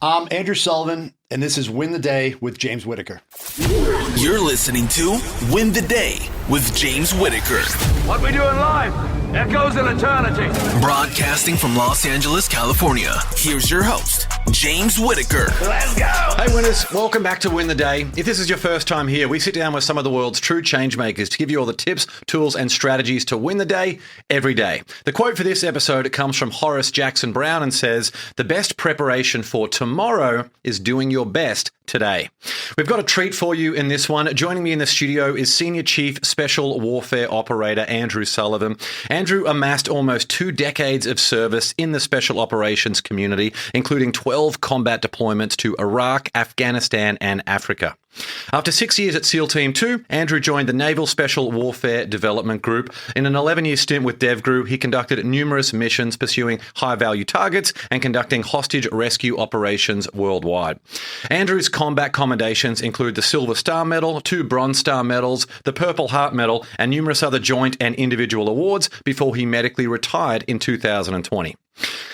I'm Andrew Sullivan, and this is Win the Day with James Whittaker. You're listening to Win the Day with James Whittaker. What we do in life echoes in eternity. Broadcasting from Los Angeles, California. Here's your host, James Whittaker. Let's go! Hey winners, welcome back to Win the Day. If this is your first time here, we sit down with some of the world's true change makers to give you all the tips, tools, and strategies to win the day every day. The quote for this episode comes from Horace Jackson Brown and says, "The best preparation for tomorrow is doing your best today." We've got a treat for you in this one. Joining me in the studio is Senior Chief Special Warfare Operator Andrew Sullivan. Andrew amassed almost 2 decades of service in the special operations community, including 12 combat deployments to Iraq, Afghanistan, and Africa. After 6 years at SEAL Team 2, Andrew joined the Naval Special Warfare Development Group. In an 11-year stint with DEVGRU, he conducted numerous missions pursuing high-value targets and conducting hostage rescue operations worldwide. Andrew's combat commendations include the Silver Star Medal, 2 Bronze Star Medals, the Purple Heart Medal, and numerous other joint and individual awards before he medically retired in 2020.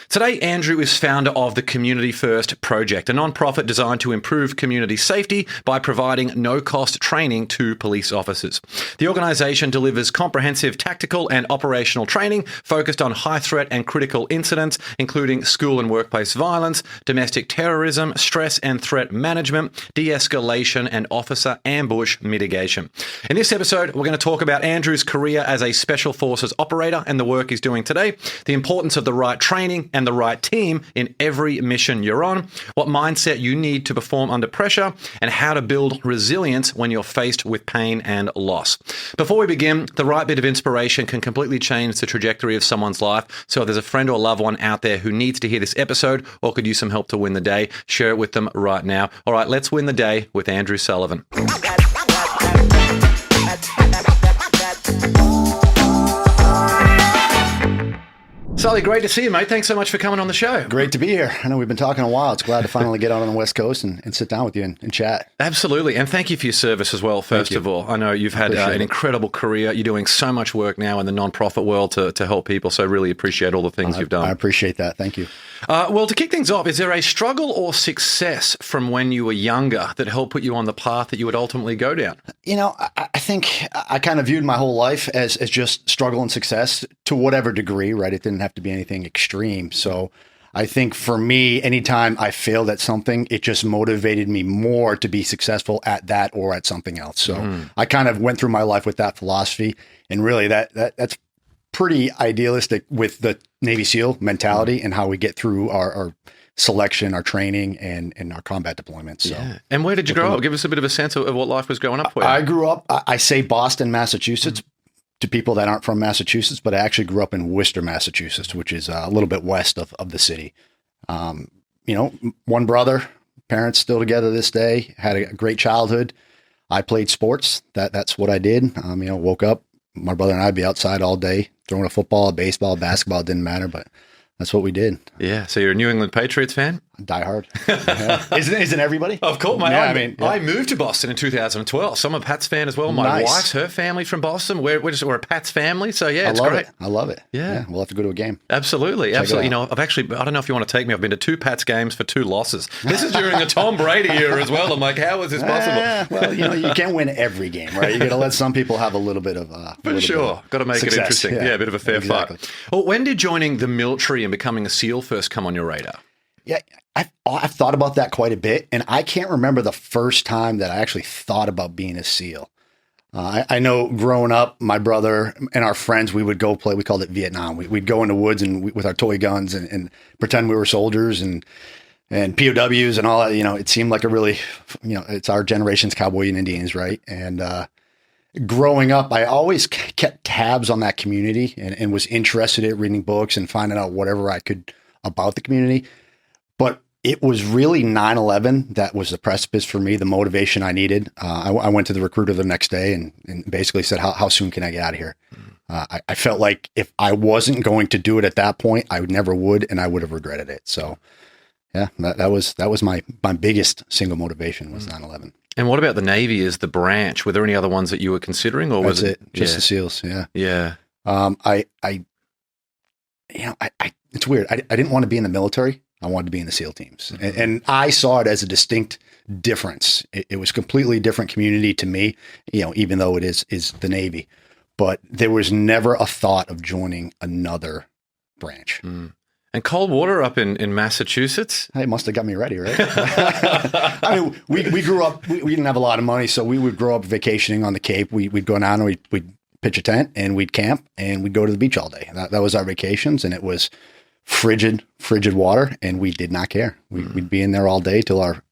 Today, Andrew is founder of the Community First Project, a non-profit designed to improve community safety by providing no-cost training to police officers. The organisation delivers comprehensive tactical and operational training focused on high-threat and critical incidents, including school and workplace violence, domestic terrorism, stress and threat management, de-escalation, and officer ambush mitigation. In this episode, we're going to talk about Andrew's career as a Special Forces operator and the work he's doing today, the importance of the right training and the right team in every mission you're on, what mindset you need to perform under pressure, and how to build resilience when you're faced with pain and loss. Before we begin, the right bit of inspiration can completely change the trajectory of someone's life. So if there's a friend or loved one out there who needs to hear this episode or could use some help to win the day, share it with them right now. All right, let's win the day with Andrew Sullivan. Sully, great to see you, mate. Thanks so much for coming on the show. Great to be here. I know we've been talking a while. It's glad to finally get out on the West Coast and sit down with you and chat. Absolutely. And thank you for your service as well, first of all. I know you've had an incredible career. You're doing so much work now in the nonprofit world to help people. So I really appreciate all the things you've done. I appreciate that. Thank you. Well, to kick things off, is there a struggle or success from when you were younger that helped put you on the path that you would ultimately go down? You know, I think I kind of viewed my whole life as just struggle and success to whatever degree, right? It didn't have to be anything extreme. So I think for me, anytime I failed at something, it just motivated me more to be successful at that or at something else. So I kind of went through my life with that philosophy, and really that's pretty idealistic with the Navy SEAL mentality and how we get through our selection, our training, and our combat deployments. So, yeah. And where did you grow up? Give us a bit of a sense of what life was growing up for you. I grew up, I say Boston, Massachusetts, to people that aren't from Massachusetts, but I actually grew up in Worcester, Massachusetts, which is a little bit west of the city. You know, one brother, parents still together this day, had a great childhood. I played sports. That's what I did. You know, woke up, my brother and I'd be outside all day, throwing a football, a baseball, basketball, it didn't matter, but that's what we did. Yeah. So you're a New England Patriots fan? Die hard. Yeah. Isn't everybody? Of course, mate. Yeah, I moved to Boston in 2012. So I'm a Pats fan as well. My wife's, her family from Boston. We're a Pats family. So yeah, it's great. I love it. Yeah. We'll have to go to a game. Absolutely. Absolutely. You know, I don't know if you want to take me. I've been to 2 Pats games for 2 losses. This is during the Tom Brady era as well. I'm like, how is this possible? Well, you know, you can't win every game, right? You got to let some people have a little bit of for sure. Got to make success. It interesting. Yeah, a bit of a fair fight. Well, when did joining the military and becoming a SEAL first come on your radar? Yeah, I've thought about that quite a bit, and I can't remember the first time that I actually thought about being a SEAL. I know growing up, my brother and our friends, we would go play, we called it Vietnam. We'd go in the woods and with our toy guns and pretend we were soldiers and POWs and all that. You know, it seemed like a really, you know, it's our generation's cowboy and Indians, right? And growing up, I always kept tabs on that community and was interested in reading books and finding out whatever I could about the community. But it was really 9/11 that was the precipice for me, the motivation I needed. I went to the recruiter the next day and basically said, how soon can I get out of here? I felt like if I wasn't going to do it at that point, I never would, and I would have regretted it. So yeah, that was my biggest single motivation was 9/11. And what about the Navy as the branch? Were there any other ones that you were considering, or was it just the SEALs? Yeah. Yeah. It's weird. I didn't want to be in the military. I wanted to be in the SEAL teams. And I saw it as a distinct difference. It was completely different community to me, even though it is the Navy. But there was never a thought of joining another branch. And cold water up in Massachusetts? It must have got me ready, right? I mean, we grew up, we didn't have a lot of money, so we would grow up vacationing on the Cape. We'd go down and we'd pitch a tent and we'd camp and we'd go to the beach all day. That was our vacations, and it was frigid water, and we did not care. We'd be in there all day till our,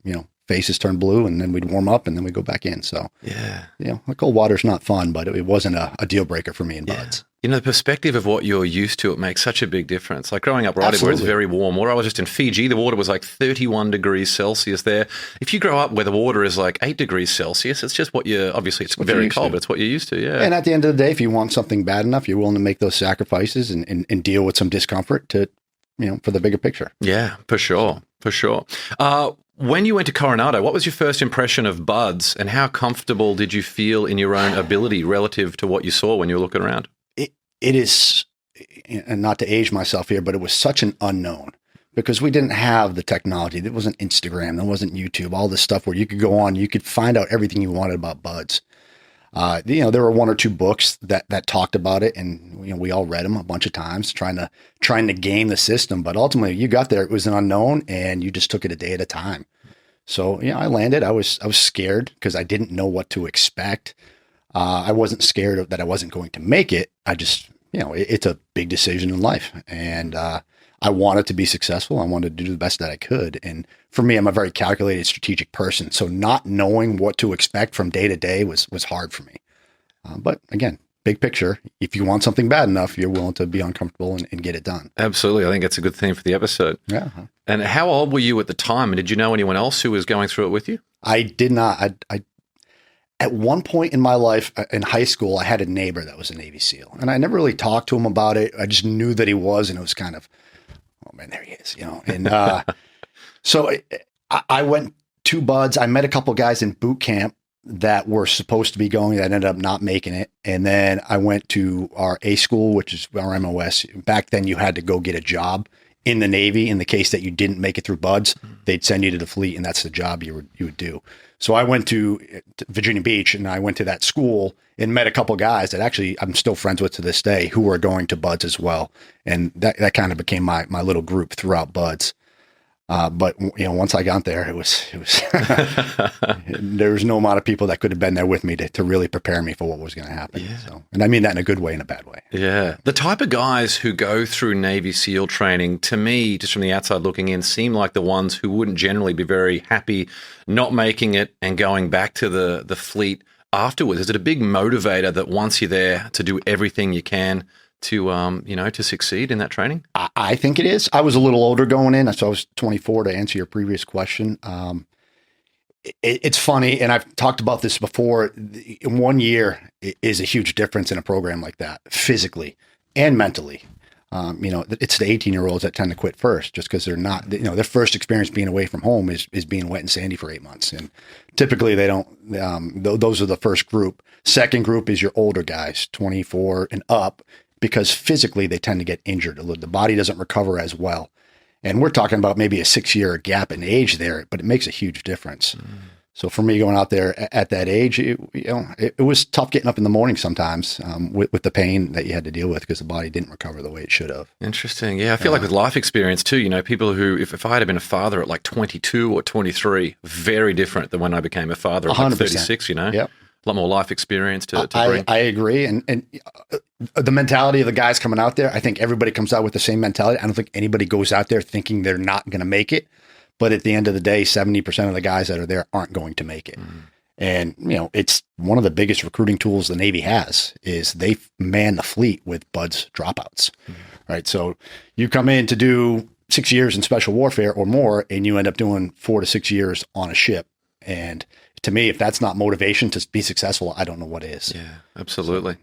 faces turned blue, and then we'd warm up and then we'd go back in. So, the cold water's not fun, but it wasn't a deal breaker for me in buds. The perspective of what you're used to, it makes such a big difference. Like growing up where it's very warm water. I was just in Fiji. The water was like 31 degrees Celsius there. If you grow up where the water is like 8 degrees Celsius, it's just obviously it's very cold, but it's what you're used to, yeah. And at the end of the day, if you want something bad enough, you're willing to make those sacrifices and deal with some discomfort to, for the bigger picture. Yeah, for sure. When you went to Coronado, what was your first impression of buds, and how comfortable did you feel in your own ability relative to what you saw when you were looking around? It is, and not to age myself here, but it was such an unknown because we didn't have the technology. There wasn't Instagram, there wasn't YouTube, all this stuff where you could go on, you could find out everything you wanted about buds. There were one or two books that talked about it, and we all read them a bunch of times, trying to game the system. But ultimately, you got there; it was an unknown, and you just took it a day at a time. So I landed. I was scared because I didn't know what to expect. I wasn't scared that I wasn't going to make it. I just, it's a big decision in life, and I wanted to be successful. I wanted to do the best that I could. And for me, I'm a very calculated, strategic person. So not knowing what to expect from day to day was hard for me. But again, big picture, if you want something bad enough, you're willing to be uncomfortable and get it done. Absolutely. I think that's a good theme for the episode. Yeah. And how old were you at the time? And did you know anyone else who was going through it with you? I did not. I at one point in my life in high school, I had a neighbor that was a Navy SEAL, and I never really talked to him about it. I just knew that he was, and it was kind of, oh man, there he is, And so I went to buds. I met a couple guys in boot camp that were supposed to be going that ended up not making it. And then I went to our A school, which is our MOS. Back then you had to go get a job in the Navy. In the case that you didn't make it through buds, they'd send you to the fleet, and that's the job you would do. So I went to Virginia Beach, and I went to that school and met a couple guys that actually I'm still friends with to this day who were going to buds as well. And that kind of became my little group throughout buds. But once I got there, it was there was no amount of people that could have been there with me to really prepare me for what was going to happen. Yeah. So, and I mean that in a good way and a bad way. Yeah. The type of guys who go through Navy SEAL training, to me, just from the outside looking in, seem like the ones who wouldn't generally be very happy not making it and going back to the fleet afterwards. Is it a big motivator that once you're there to do everything you can to succeed in that training? I think it is. I was a little older going in, so I was 24 to answer your previous question. It's funny, and I've talked about this before. In 1 year is a huge difference in a program like that, physically and mentally. It's the 18-year-olds that tend to quit first just because they're not, their first experience being away from home is being wet and sandy for 8 months. And typically they don't, those are the first group. Second group is your older guys, 24 and up, because physically they tend to get injured. The body doesn't recover as well. And we're talking about maybe a 6-year gap in age there, but it makes a huge difference. So for me going out there at that age, it was tough getting up in the morning sometimes with the pain that you had to deal with because the body didn't recover the way it should have. Interesting. Yeah, I feel like with life experience too, people who, if I had been a father at like 22 or 23, very different than when I became a father at like 36, Yep. A lot more life experience to bring. I agree. And the mentality of the guys coming out there, I think everybody comes out with the same mentality. I don't think anybody goes out there thinking they're not going to make it. But at the end of the day, 70% of the guys that are there aren't going to make it. And, it's one of the biggest recruiting tools the Navy has is they man the fleet with buds dropouts, right? So you come in to do 6 years in special warfare or more, and you end up doing 4 to 6 years on a ship. And to me, if that's not motivation to be successful, I don't know what is. Yeah, absolutely.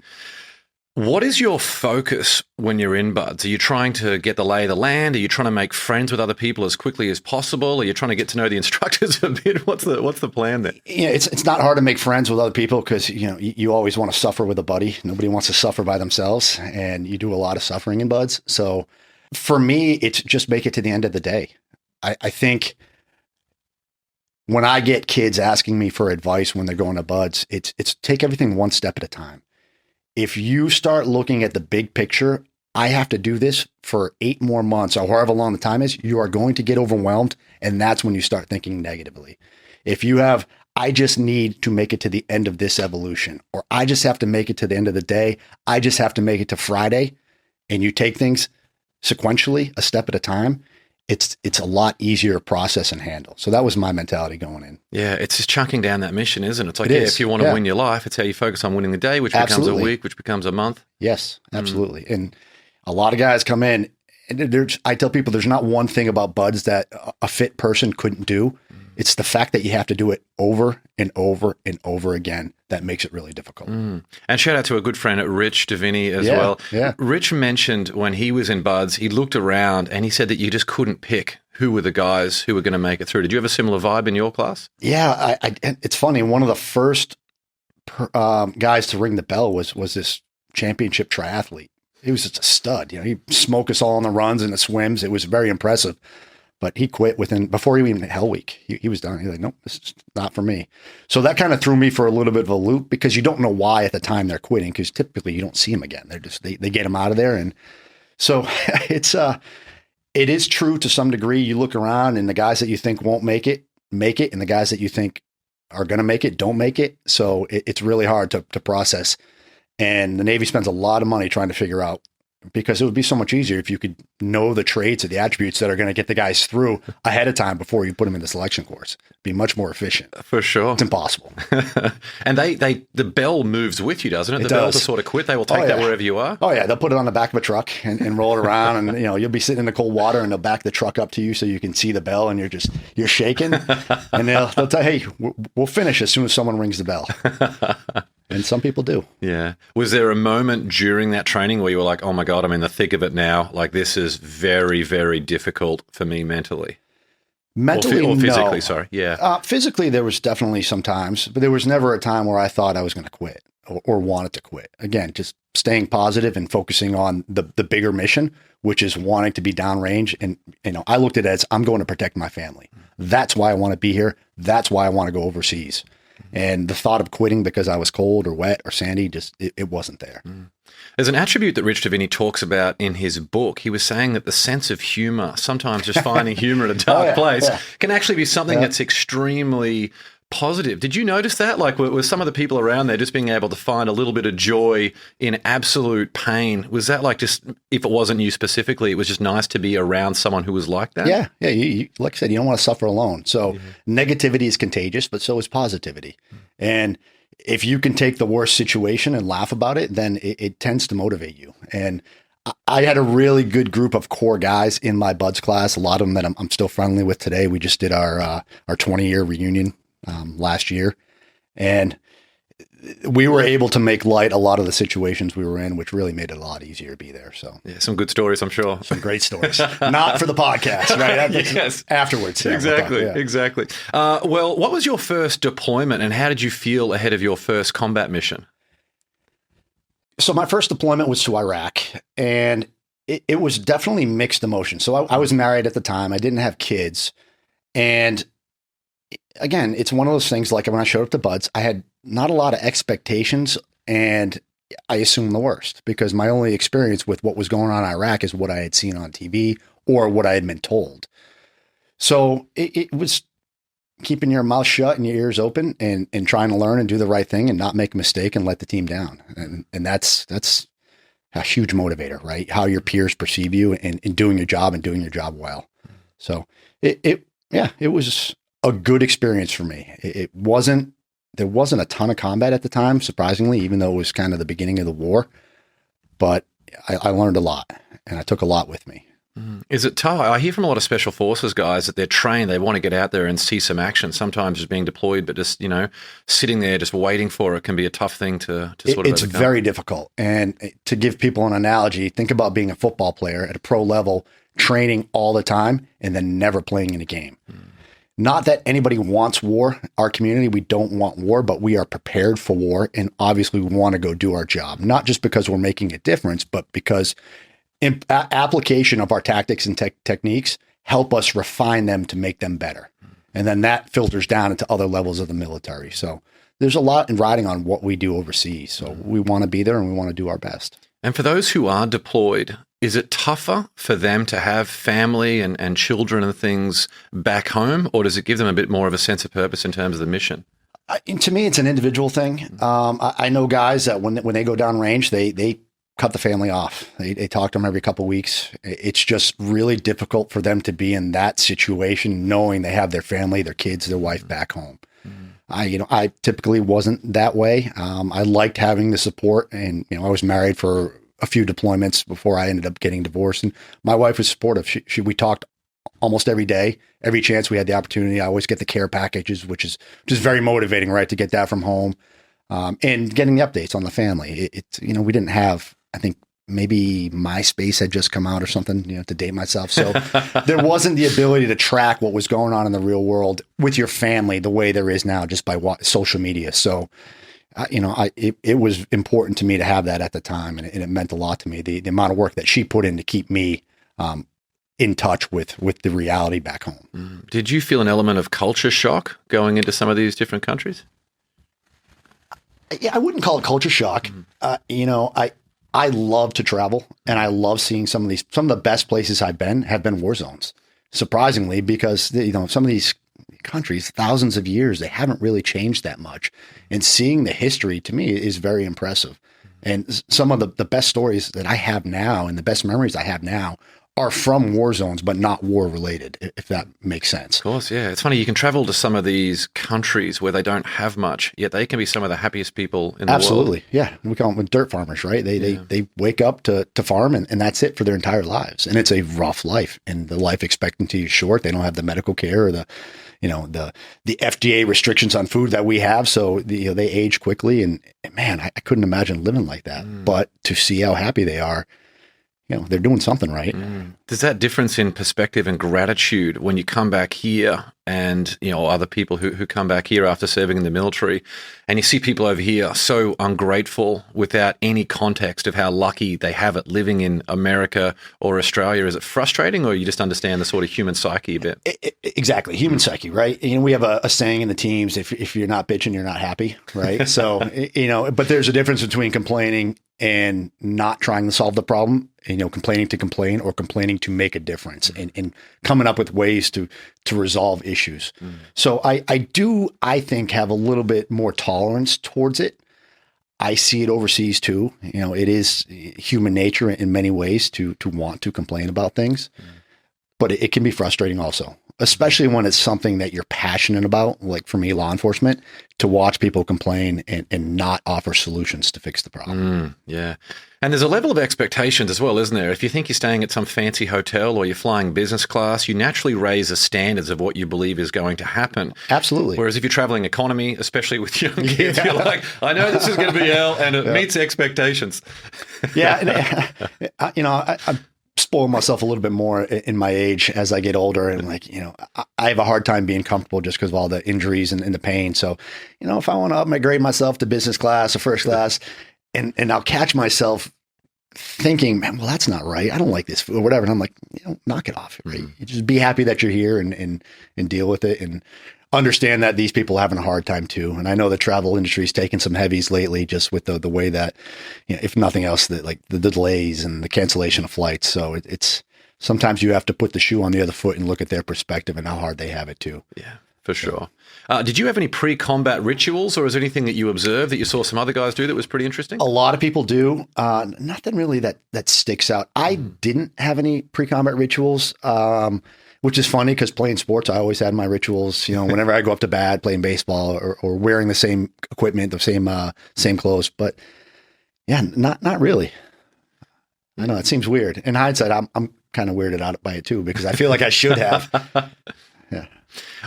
What is your focus when you're in buds? Are you trying to get the lay of the land? Are you trying to make friends with other people as quickly as possible? Are you trying to get to know the instructors a bit? What's the plan there? It's not hard to make friends with other people because you always want to suffer with a buddy. Nobody wants to suffer by themselves, and you do a lot of suffering in buds. So for me, it's just make it to the end of the day. I think when I get kids asking me for advice when they're going to buds, it's take everything one step at a time. If you start looking at the big picture, I have to do this for 8 more months or however long the time is, you are going to get overwhelmed. And that's when you start thinking negatively. If you have, I just need to make it to the end of this evolution, or I just have to make it to the end of the day. I just have to make it to Friday. And you take things sequentially, a step at a time. It's a lot easier to process and handle. So that was my mentality going in. Yeah, it's just chunking down that mission, isn't it? It's like, Is. if you want to win your life, it's how you focus on winning the day, which becomes a week, which becomes a month. Yes, absolutely. And a lot of guys come in, and I tell people there's not one thing about buds that a fit person couldn't do. It's the fact that you have to do it over and over and over again that makes it really difficult. And shout out to a good friend, Rich Davini, as well. Yeah. Rich mentioned when he was in buds, he looked around and he said that you just couldn't pick who were the guys who were going to make it through. Did you have a similar vibe in your class? Yeah, it's funny. One of the first guys to ring the bell was this championship triathlete. He was just a stud. He'd smoke us all on the runs and the swims. It was very impressive. But he quit before he even hit Hell Week. He was done. He's like, nope, this is not for me. So that kind of threw me for a little bit of a loop because you don't know why at the time they're quitting, because typically you don't see them again. They're just, they get them out of there. And so it is true to some degree. You look around and the guys that you think won't make it. And the guys that you think are going to make it, don't make it. So it's really hard to process. And the Navy spends a lot of money trying to figure out, because it would be so much easier if you could know the traits or the attributes that are going to get the guys through ahead of time before you put them in the selection course. It'd be much more efficient. For sure. It's impossible. And the bell moves with you, doesn't it? The bell to sort of quit. They will take that wherever you are. Oh yeah. They'll put it on the back of a truck and roll it around, and you'll be sitting in the cold water and they'll back the truck up to you so you can see the bell, and you're shaking, and they'll tell, hey, we'll finish as soon as someone rings the bell. And some people do. Yeah. Was there a moment during that training where you were like, oh my God, I'm in the thick of it now. Like, this is very, very difficult for me mentally? Mentally, or physically, no. sorry. Yeah. Physically, there was definitely some times, but there was never a time where I thought I was going to quit or wanted to quit. Again, just staying positive and focusing on the bigger mission, which is wanting to be downrange. And, I looked at it as, I'm going to protect my family. That's why I want to be here. That's why I want to go overseas. And the thought of quitting because I was cold or wet or sandy, it wasn't there. There's an attribute that Rich Davini talks about in his book. He was saying that the sense of humor, sometimes just finding humor in a dark place, can actually be something that's extremely positive. Did you notice that? Like, were some of the people around there just being able to find a little bit of joy in absolute pain? Was that like, just, if it wasn't you specifically, it was just nice to be around someone who was like that? Yeah. You, like I said, you don't want to suffer alone. So negativity is contagious, but so is positivity. And if you can take the worst situation and laugh about it, then it tends to motivate you. And I had a really good group of core guys in my buds class. A lot of them that I'm still friendly with today. We just did our 20-year reunion last year, and we were able to make light a lot of the situations we were in, which really made it a lot easier to be there. So yeah, some good stories, I'm sure. Some great stories. Not for the podcast, right? Yes. Afterwards. Yeah, exactly. Well, what was your first deployment, and how did you feel ahead of your first combat mission? So my first deployment was to Iraq, and it was definitely mixed emotions. So I was married at the time. I didn't have kids. And again, it's one of those things, like when I showed up to buds, I had not a lot of expectations, and I assumed the worst because my only experience with what was going on in Iraq is what I had seen on TV or what I had been told. So it was keeping your mouth shut and your ears open and trying to learn and do the right thing and not make a mistake and let the team down. And that's a huge motivator, right? How your peers perceive you and doing your job and doing your job well. So it was a good experience for me. There wasn't a ton of combat at the time, surprisingly, even though it was kind of the beginning of the war, but I learned a lot and I took a lot with me. Is it tough? I hear from a lot of special forces guys that they're trained, they want to get out there and see some action, sometimes just being deployed, but just, sitting there just waiting for it can be a tough thing to sort of It's overcome. very difficult. And to give people an analogy, think about being a football player at a pro level, training all the time and then never playing in a game. Not that anybody wants war. Our community, we don't want war, but we are prepared for war. And obviously we want to go do our job, not just because we're making a difference, but because application of our tactics and techniques help us refine them to make them better. And then that filters down into other levels of the military. So there's a lot in riding on what we do overseas. So we want to be there and we want to do our best. And for those who are deployed, is it tougher for them to have family and children and things back home, or does it give them a bit more of a sense of purpose in terms of the mission? To me, it's an individual thing. I know guys that when they go down range, they cut the family off. They talk to them every couple of weeks. It's just really difficult for them to be in that situation, knowing they have their family, their kids, their wife back home. I typically wasn't that way. I liked having the support, and I was married for a few deployments before I ended up getting divorced. And my wife was supportive. We talked almost every day, every chance we had the opportunity. I always get the care packages, which is very motivating, right? To get that from home, and getting the updates on the family. We didn't have, I think maybe MySpace had just come out or something, to date myself. So there wasn't the ability to track what was going on in the real world with your family the way there is now just by social media. So, it was important to me to have that at the time, and it meant a lot to me. The amount of work that she put in to keep me in touch with the reality back home. Did you feel an element of culture shock going into some of these different countries? Yeah, I wouldn't call it culture shock. I love to travel, and I love seeing some of the best places I've been have been war zones. Surprisingly, because some of these countries, thousands of years, they haven't really changed that much. And seeing the history to me is very impressive. And some of the best stories that I have now and the best memories I have now are from war zones, but not war related, if that makes sense. Of course, yeah. It's funny, you can travel to some of these countries where they don't have much, yet they can be some of the happiest people in the world. Absolutely, yeah. We call them dirt farmers, right? They wake up to farm and that's it for their entire lives. And it's a rough life, and the life expectancy is short. They don't have the medical care or the FDA restrictions on food that we have. So they age quickly, and man, I couldn't imagine living like that. But to see how happy they are, they're doing something right. There's that difference in perspective and gratitude when you come back here and, other people who come back here after serving in the military, and you see people over here so ungrateful without any context of how lucky they have it living in America or Australia. Is it frustrating, or you just understand the sort of human psyche a bit? Exactly. Human psyche, right? We have a saying in the teams, if you're not bitching, you're not happy, right? So, but there's a difference between complaining and not trying to solve the problem, complaining to complain or complaining to make a difference, and coming up with ways to resolve issues. So I think have a little bit more tolerance towards it. I see it overseas too. It is human nature in many ways to want to complain about things, but it can be frustrating also, especially when it's something that you're passionate about. Like for me, law enforcement, to watch people complain and not offer solutions to fix the problem. Yeah. And there's a level of expectations as well, isn't there? If you think you're staying at some fancy hotel or you're flying business class, you naturally raise the standards of what you believe is going to happen. Absolutely. Whereas if you're traveling economy, especially with young kids, you're like, I know this is going to be hell, and it meets expectations. Yeah. And, I spoil myself a little bit more in my age as I get older, and I have a hard time being comfortable just because of all the injuries and the pain. So, if I want to upgrade myself to business class or first class, and I'll catch myself thinking, man, well, that's not right. I don't like this food or whatever. And I'm like, knock it off. Right? You just be happy that you're here and deal with it, and understand that these people are having a hard time too. And I know the travel industry is taking some heavies lately, just with the way that, if nothing else, that like the delays and the cancellation of flights. So it's sometimes you have to put the shoe on the other foot and look at their perspective and how hard they have it too. Yeah, for sure. Did you have any pre-combat rituals, or is there anything that you observed that you saw some other guys do that was pretty interesting? A lot of people do. Nothing really that sticks out. I didn't have any pre-combat rituals. Which is funny because playing sports, I always had my rituals, whenever I go up to bat, playing baseball or wearing the same equipment, the same clothes. But yeah, not really. I know it seems weird. In hindsight, I'm kind of weirded out by it too, because I feel like I should have. Yeah.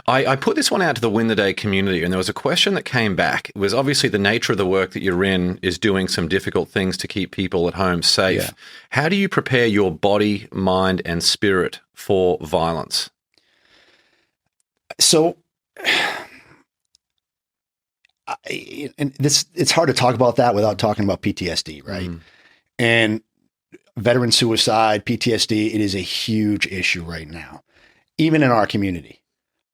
I put this one out to the Win the Day community, and there was a question that came back. It was obviously the nature of the work that you're in is doing some difficult things to keep people at home safe. Yeah. How do you prepare your body, mind, and spirit for violence? So, it's hard to talk about that without talking about PTSD, right? And veteran suicide, PTSD, it is a huge issue right now. even in our community.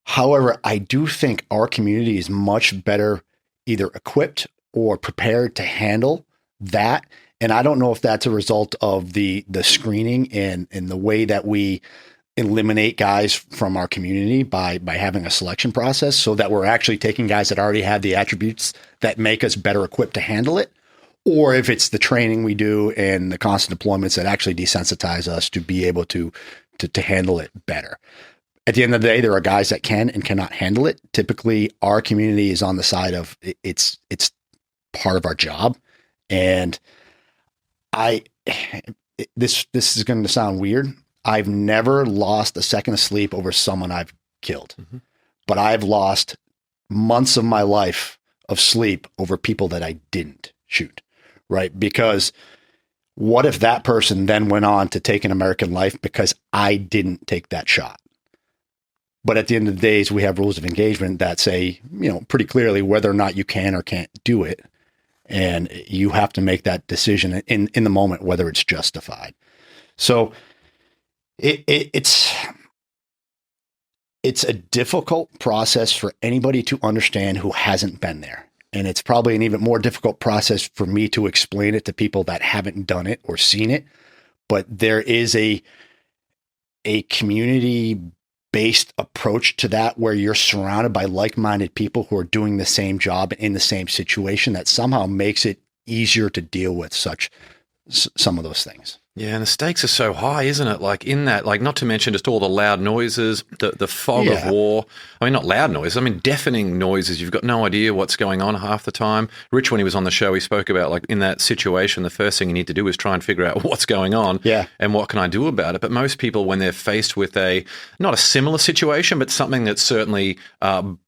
However, I do think our community is much better either equipped or prepared to handle that. And I don't know if that's a result of the screening and the way that we eliminate guys from our community by having a selection process, so that we're actually taking guys that already have the attributes that make us better equipped to handle it, or if it's the training we do and the constant deployments that actually desensitize us to be able to handle it better. At the end of the day, there are guys that can and cannot handle it. Typically, our community is on the side of it's part of our job. And this is going to sound weird. I've never lost a second of sleep over someone I've killed, but I've lost months of my life of sleep over people that I didn't shoot, right? Because what if that person then went on to take an American life because I didn't take that shot? But at the end of the days, we have rules of engagement that say, pretty clearly whether or not you can or can't do it. And you have to make that decision in the moment, whether it's justified. So it's a difficult process for anybody to understand who hasn't been there. And it's probably an even more difficult process for me to explain it to people that haven't done it or seen it. But there is a community-based approach to that, where you're surrounded by like-minded people who are doing the same job in the same situation, that somehow makes it easier to deal with some of those things. Yeah, and the stakes are so high, isn't it? Like in that, like not to mention just all the loud noises, the fog of war. I mean, not loud noises. I mean, deafening noises. You've got no idea what's going on half the time. Rich, when he was on the show, he spoke about like in that situation, the first thing you need to do is try and figure out what's going on and what can I do about it. But most people, when they're faced with not a similar situation, but something that certainly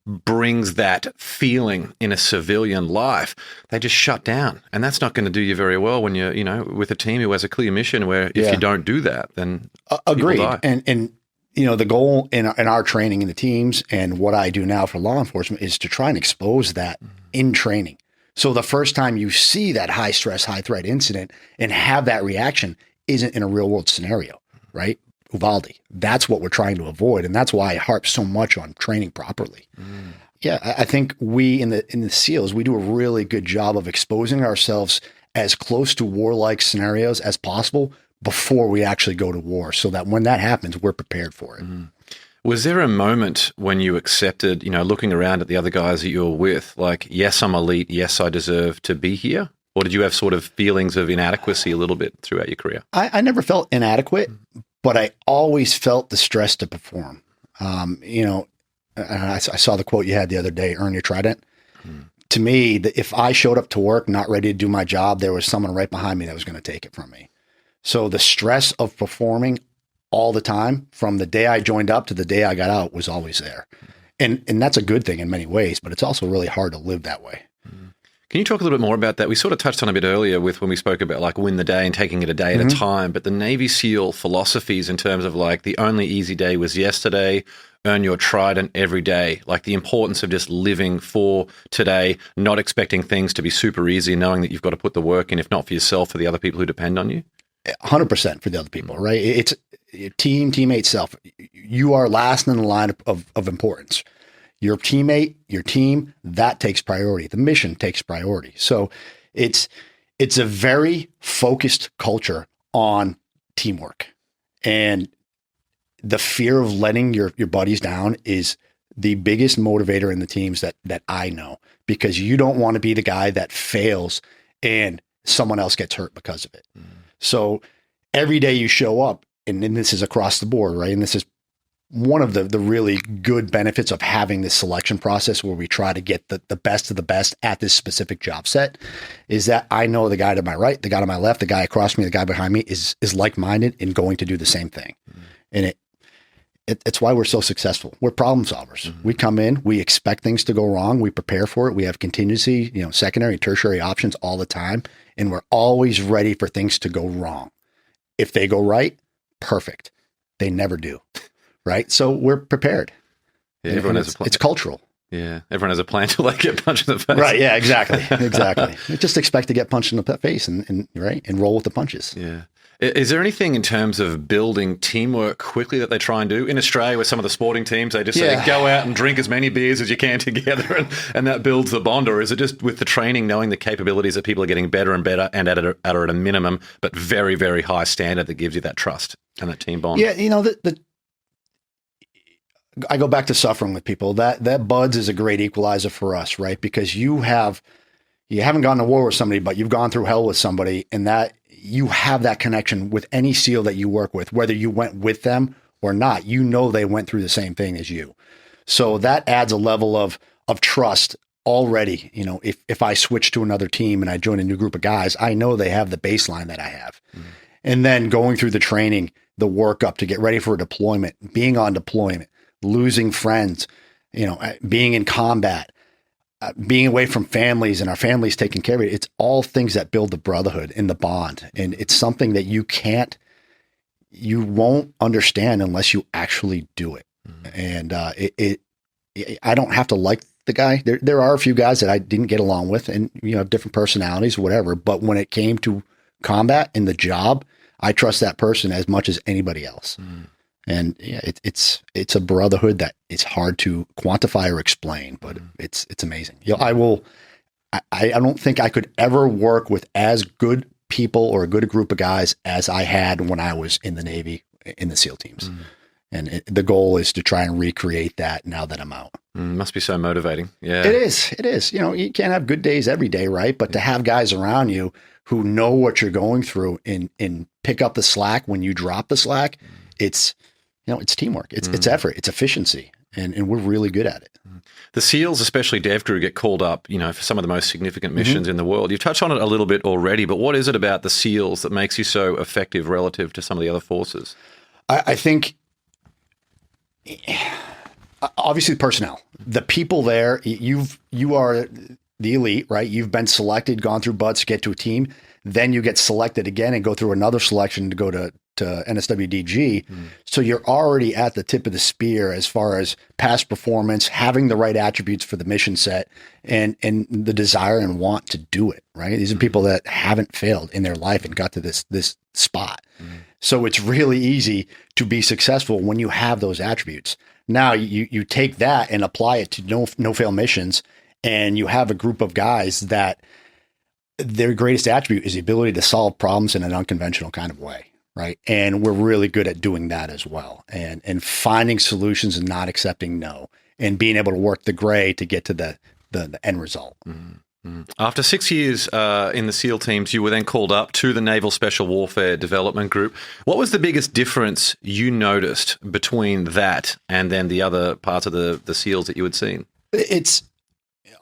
brings that feeling in a civilian life, they just shut down. And that's not going to do you very well when you're, with a team who has a clear mission, where if you don't do that, then agreed. Die. And the goal in our training in the teams and what I do now for law enforcement is to try and expose that in training. So the first time you see that high stress, high threat incident and have that reaction isn't in a real world scenario, right? Uvalde. That's what we're trying to avoid. And that's why I harp so much on training properly. Yeah, I think we in the SEALs, we do a really good job of exposing ourselves as close to warlike scenarios as possible before we actually go to war, so that when that happens, we're prepared for it. Was there a moment when you accepted, looking around at the other guys that you were with, like, yes, I'm elite, yes, I deserve to be here? Or did you have sort of feelings of inadequacy a little bit throughout your career? I never felt inadequate, but I always felt the stress to perform. I saw the quote you had the other day, earn your trident. To me, if I showed up to work not ready to do my job, there was someone right behind me that was going to take it from me. So the stress of performing all the time, from the day I joined up to the day I got out, was always there. And that's a good thing in many ways, but it's also really hard to live that way. Can you talk a little bit more about that? We sort of touched on a bit earlier with when we spoke about like win the day and taking it a day at a time, but the Navy SEAL philosophies in terms of like the only easy day was yesterday, earn your trident every day, like the importance of just living for today, not expecting things to be super easy, knowing that you've got to put the work in, if not for yourself, for the other people who depend on you? 100% for the other people, right? It's teammate, self. You are last in the line of importance. Your teammate, your team, that takes priority. The mission takes priority. So it's a very focused culture on teamwork. And the fear of letting your buddies down is the biggest motivator in the teams that I know, because you don't want to be the guy that fails and someone else gets hurt because of it. So every day you show up, and this is across the board, right? And this is one of the really good benefits of having this selection process, where we try to get the best of the best at this specific job set, is that I know the guy to my right, the guy to my left, the guy across me, the guy behind me is like-minded and going to do the same thing. And it's why we're so successful. We're problem solvers. We come in, we expect things to go wrong. We prepare for it. We have contingency, secondary and tertiary options all the time. And we're always ready for things to go wrong. If they go right, perfect. They never do. Right. So we're prepared. Yeah, everyone has a plan. It's cultural. Yeah. Everyone has a plan to get punched in the face. Right. Yeah, exactly. Exactly. Just expect to get punched in the face and roll with the punches. Yeah. Is there anything in terms of building teamwork quickly that they try and do? In Australia, with some of the sporting teams, they just say, go out and drink as many beers as you can together, and that builds the bond? Or is it just with the training, knowing the capabilities that people are getting better and better and at a minimum, but very, very high standard that gives you that trust and that team bond? Yeah, I go back to suffering with people. That buds is a great equalizer for us, right? Because you haven't gone to war with somebody, but you've gone through hell with somebody, and that you have that connection with any SEAL that you work with, whether you went with them or not. You know they went through the same thing as you. So that adds a level of trust already. If I switch to another team and I join a new group of guys, I know they have the baseline that I have. Mm-hmm. And then going through the training, the workup to get ready for a deployment, being on deployment, losing friends, being in combat, being away from families and our families taking care of it. It's all things that build the brotherhood and the bond. And it's something that you won't understand unless you actually do it. Mm-hmm. And I don't have to like the guy. There are a few guys that I didn't get along with, and different personalities, whatever. But when it came to combat and the job, I trust that person as much as anybody else. Mm-hmm. And yeah, it's a brotherhood that it's hard to quantify or explain, but it's amazing. I don't think I could ever work with as good people or a good group of guys as I had when I was in the Navy, in the SEAL teams. Mm. And the goal is to try and recreate that now that I'm out. Must be so motivating. Yeah, it is. You can't have good days every day, right? But to have guys around you who know what you're going through and pick up the slack when you drop the slack, it's teamwork. It's effort. It's efficiency. And we're really good at it. The SEALs, especially DEVGRU, get called up, for some of the most significant missions in the world. You've touched on it a little bit already, but what is it about the SEALs that makes you so effective relative to some of the other forces? I think, obviously, personnel. The people there, you are the elite, right? You've been selected, gone through BUDS to get to a team. Then you get selected again and go through another selection to go to NSWDG. So you're already at the tip of the spear as far as past performance, having the right attributes for the mission set, and the desire and want to do it, right? These are people that haven't failed in their life and got to this spot. So it's really easy to be successful when you have those attributes. Now you take that and apply it to no fail missions, and you have a group of guys that their greatest attribute is the ability to solve problems in an unconventional kind of way. Right. And we're really good at doing that as well. And finding solutions and not accepting no, and being able to work the gray to get to the end result. Mm-hmm. After 6 years in the SEAL teams, you were then called up to the Naval Special Warfare Development Group. What was the biggest difference you noticed between that and then the other parts of the SEALs that you had seen? It's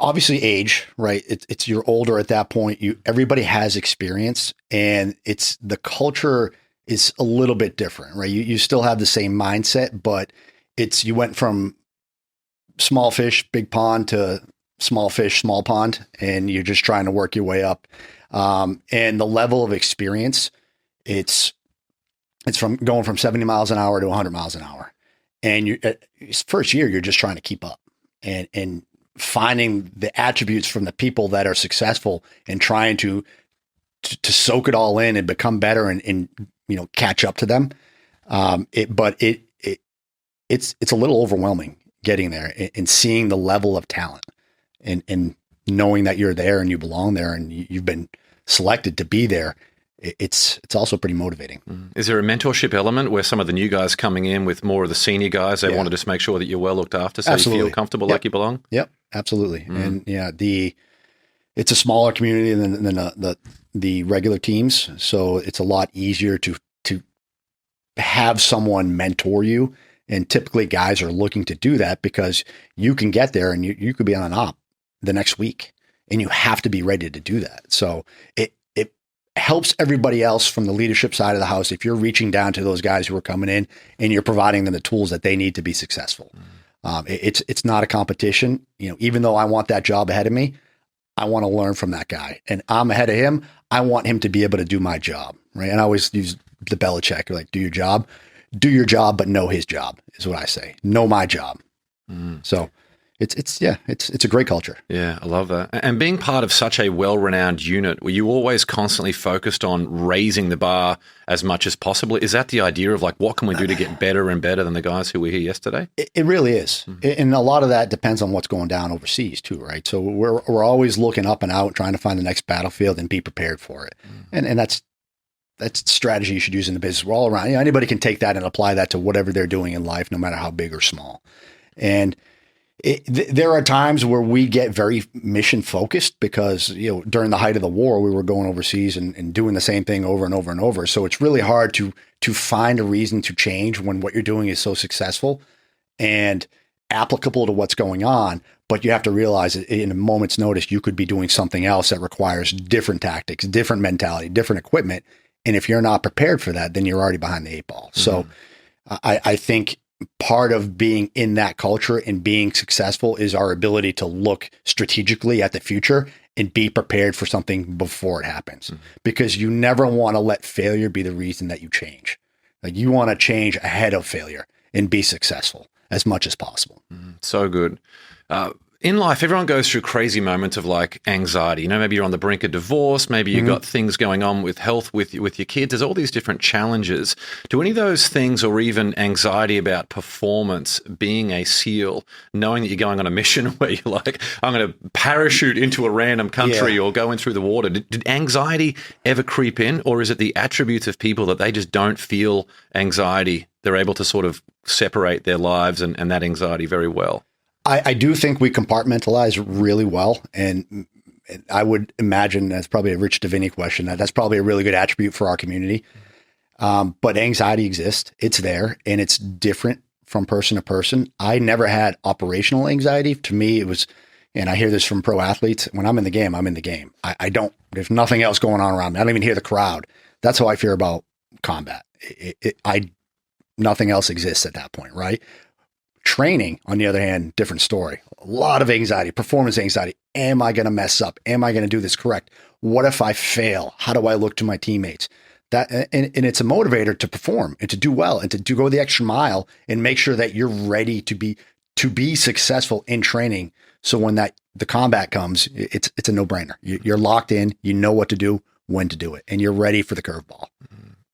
obviously age, right? It's you're older at that point. Everybody has experience, and it's the culture is a little bit different, right? You still have the same mindset, but you went from small fish, big pond to small fish, small pond, and you're just trying to work your way up. And the level of experience, it's from going from 70 miles an hour to 100 miles an hour. And first year, you're just trying to keep up and finding the attributes from the people that are successful and trying to soak it all in and become better and catch up to them. But it's a little overwhelming getting there and seeing the level of talent and knowing that you're there and you belong there and you've been selected to be there. It's also pretty motivating. Is there a mentorship element where some of the new guys coming in with more of the senior guys, they want to just make sure that you're well looked after so you feel comfortable like you belong? Yep, absolutely. And it's a smaller community than the regular teams. So it's a lot easier to have someone mentor you. And typically guys are looking to do that because you can get there and you could be on an op the next week and you have to be ready to do that. So it helps everybody else from the leadership side of the house if you're reaching down to those guys who are coming in and you're providing them the tools that they need to be successful. It's not a competition. Even though I want that job ahead of me, I want to learn from that guy and I'm ahead of him. I want him to be able to do my job. Right. And I always use the Belichick, like, do your job, but know his job is what I say. Know my job. So It's a great culture. Yeah, I love that. And being part of such a well-renowned unit, were you always constantly focused on raising the bar as much as possible? Is that the idea of like, what can we do to get better and better than the guys who were here yesterday? It really is. And a lot of that depends on what's going down overseas too, right? So we're always looking up and out, trying to find the next battlefield and be prepared for it. And that's strategy you should use in the business. We're all around. Anybody can take that and apply that to whatever they're doing in life, no matter how big or small. And there are times where we get very mission focused because, during the height of the war, we were going overseas and doing the same thing over and over and over. So it's really hard to find a reason to change when what you're doing is so successful and applicable to what's going on. But you have to realize that in a moment's notice, you could be doing something else that requires different tactics, different mentality, different equipment. And if you're not prepared for that, then you're already behind the 8 ball. So I think part of being in that culture and being successful is our ability to look strategically at the future and be prepared for something before it happens, because you never want to let failure be the reason that you change. Like, you want to change ahead of failure and be successful as much as possible. So good. In life, everyone goes through crazy moments of like anxiety. Maybe you're on the brink of divorce. Maybe you've got things going on with health with your kids. There's all these different challenges. Do any of those things, or even anxiety about performance, being a SEAL, knowing that you're going on a mission where you're like, I'm going to parachute into a random country or go in through the water. Did anxiety ever creep in, or is it the attributes of people that they just don't feel anxiety? They're able to sort of separate their lives and that anxiety very well. I do think we compartmentalize really well. And I would imagine that's probably a Rich Davini question. That's probably a really good attribute for our community. But anxiety exists. It's there, and it's different from person to person. I never had operational anxiety. To me, it was, and I hear this from pro athletes, when I'm in the game, I'm in the game. There's nothing else going on around me. I don't even hear the crowd. That's how I fear about combat. Nothing else exists at that point, right? Training, on the other hand, different story. A lot of anxiety, performance anxiety. Am I going to mess up? Am I going to do this correct? What if I fail? How do I look to my teammates? And it's a motivator to perform and to do well and to go the extra mile and make sure that you're ready to be successful in training. So when the combat comes, it's a no-brainer. You're locked in. You know what to do, when to do it, and you're ready for the curveball.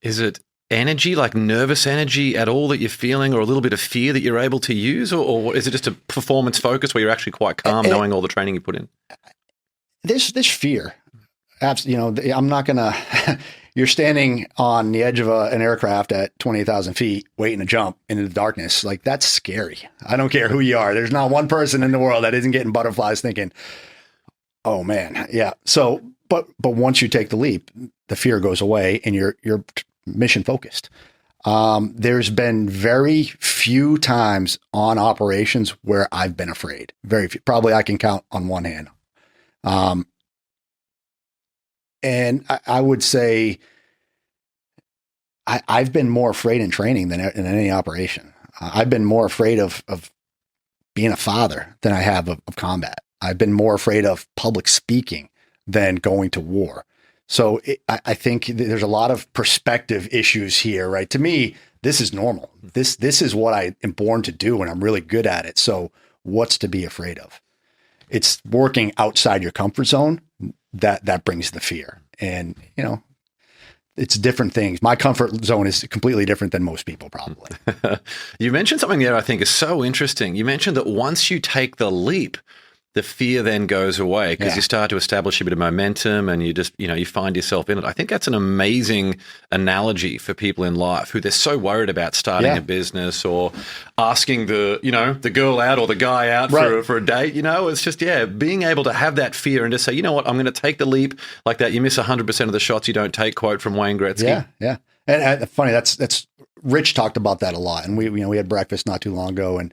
Is it energy, like nervous energy at all that you're feeling, or a little bit of fear that you're able to use, or is it just a performance focus where you're actually quite calm knowing all the training you put in? There's fear. Absolutely. I'm not going to, you're standing on the edge of an aircraft at 20,000 feet waiting to jump into the darkness. Like, that's scary. I don't care who you are. There's not one person in the world that isn't getting butterflies thinking, oh man. Yeah. So, but once you take the leap, the fear goes away and you're mission focused. There's been very few times on operations where I've been afraid. Very few. Probably I can count on one hand. And I would say I've been more afraid in training than in any operation. I've been more afraid of being a father than I have of combat. I've been more afraid of public speaking than going to war. So I think there's a lot of perspective issues here, right? To me, this is normal. This is what I am born to do, and I'm really good at it. So what's to be afraid of? It's working outside your comfort zone that brings the fear. And, it's different things. My comfort zone is completely different than most people, probably. You mentioned something there I think is so interesting. You mentioned that once you take the leap, the fear then goes away because you start to establish a bit of momentum and you just, you find yourself in it. I think that's an amazing analogy for people in life who they're so worried about starting a business or asking the girl out or the guy out for a date. It's just, being able to have that fear and just say, you know what, I'm going to take the leap like that. You miss 100% of the shots you don't take, quote from Wayne Gretzky. Yeah. And funny, that's Rich talked about that a lot. And we had breakfast not too long ago and,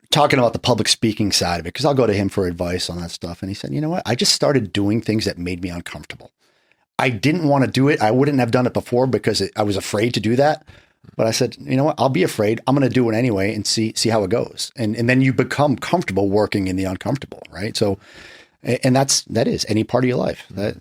talking about the public speaking side of it, because I'll go to him for advice on that stuff. And he said, you know what? I just started doing things that made me uncomfortable. I didn't want to do it. I wouldn't have done it before because I was afraid to do that. But I said, you know what? I'll be afraid. I'm going to do it anyway and see how it goes. And then you become comfortable working in the uncomfortable, right? So, and that is any part of your life. That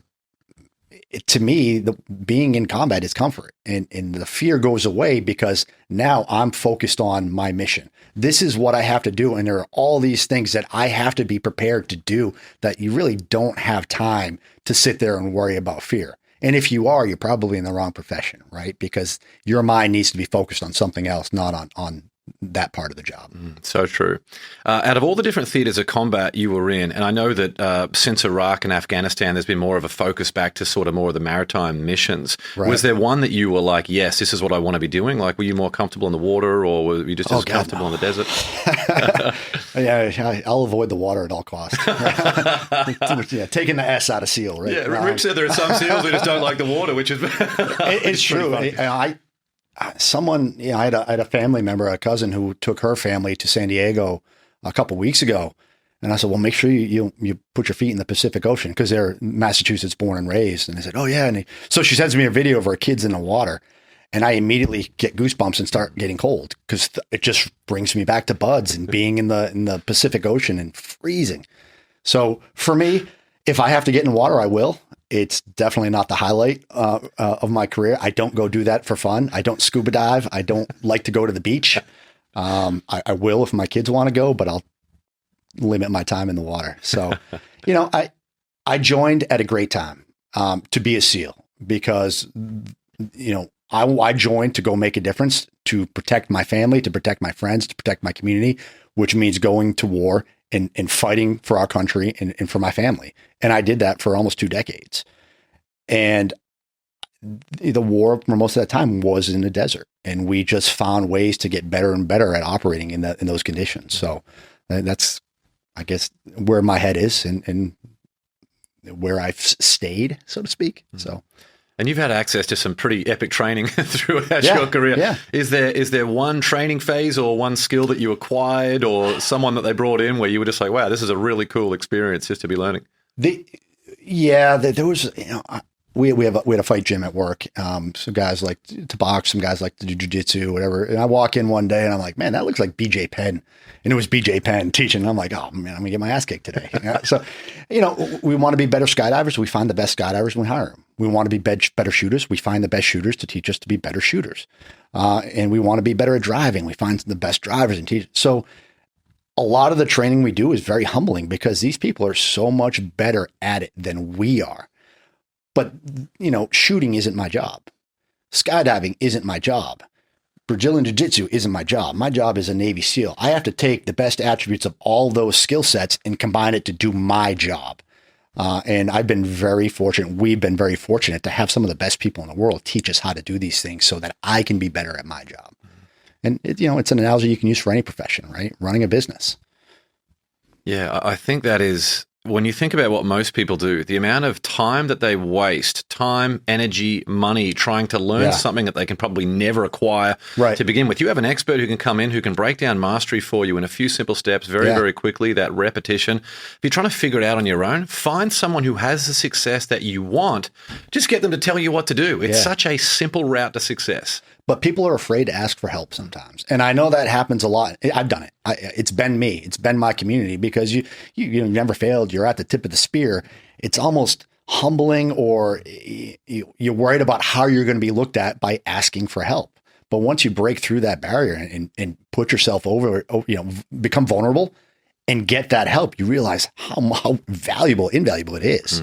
to me, the being in combat is comfort, and the fear goes away because now I'm focused on my mission. This is what I have to do. And there are all these things that I have to be prepared to do that you really don't have time to sit there and worry about fear. And if you are, you're probably in the wrong profession, right? Because your mind needs to be focused on something else, not on that part of the job. So true. Out of all the different theaters of combat you were in, and I know that since Iraq and Afghanistan, there's been more of a focus back to sort of more of the maritime missions. Right. Was there one that you were like, yes, this is what I want to be doing? Like, were you more comfortable in the water, or were you just as comfortable in the desert? Yeah, I'll avoid the water at all costs. Yeah, taking the S out of SEAL, right? Yeah, Rick said there are some SEALs who just don't like the water, which is it's true. I had a family member, a cousin, who took her family to San Diego a couple weeks ago, and I said, "Well, make sure you put your feet in the Pacific Ocean," because they're Massachusetts born and raised. And they said, "Oh yeah," and so she sends me a video of her kids in the water, and I immediately get goosebumps and start getting cold because it just brings me back to buds and being in the Pacific Ocean and freezing. So for me, if I have to get in water, I will. It's definitely not the highlight of my career. I don't go do that for fun. I don't scuba dive. I don't like to go to the beach. I will if my kids want to go, but I'll limit my time in the water. So, I joined at a great time to be a SEAL because, I joined to go make a difference, to protect my family, to protect my friends, to protect my community, which means going to war and fighting for our country and for my family. And I did that for almost 2 decades. And the war for most of that time was in the desert. And we just found ways to get better and better at operating in those conditions. So that's, I guess, where my head is and where I've stayed, so to speak. So. And you've had access to some pretty epic training throughout your career. Yeah. Is there one training phase or one skill that you acquired or someone that they brought in where you were just like, wow, this is a really cool experience just to be learning? There was, we had a fight gym at work. Some guys like to box, some guys like to do jiu-jitsu, whatever. And I walk in one day and I'm like, man, that looks like BJ Penn. And it was BJ Penn teaching. And I'm like, oh man, I'm gonna get my ass kicked today. So, we want to be better skydivers. We find the best skydivers and we hire them. We want to be better shooters. We find the best shooters to teach us to be better shooters. And we want to be better at driving. We find the best drivers and teach. So a lot of the training we do is very humbling because these people are so much better at it than we are. But, shooting isn't my job. Skydiving isn't my job. Brazilian Jiu-Jitsu isn't my job. My job is a Navy SEAL. I have to take the best attributes of all those skill sets and combine it to do my job. And I've been very fortunate. We've been very fortunate to have some of the best people in the world teach us how to do these things so that I can be better at my job. And it's an analogy you can use for any profession, right? Running a business. Yeah, I think that is, when you think about what most people do, the amount of time that they waste, time, energy, money, trying to learn something that they can probably never acquire to begin with. You have an expert who can come in, who can break down mastery for you in a few simple steps very, very quickly, that repetition. If you're trying to figure it out on your own, find someone who has the success that you want. Just get them to tell you what to do. It's such a simple route to success. But people are afraid to ask for help sometimes. And I know that happens a lot. I've done it. It's been me. It's been my community because you never failed. You're at the tip of the spear. It's almost humbling, or you're worried about how you're going to be looked at by asking for help. But once you break through that barrier and put yourself over, become vulnerable and get that help, you realize how invaluable it is.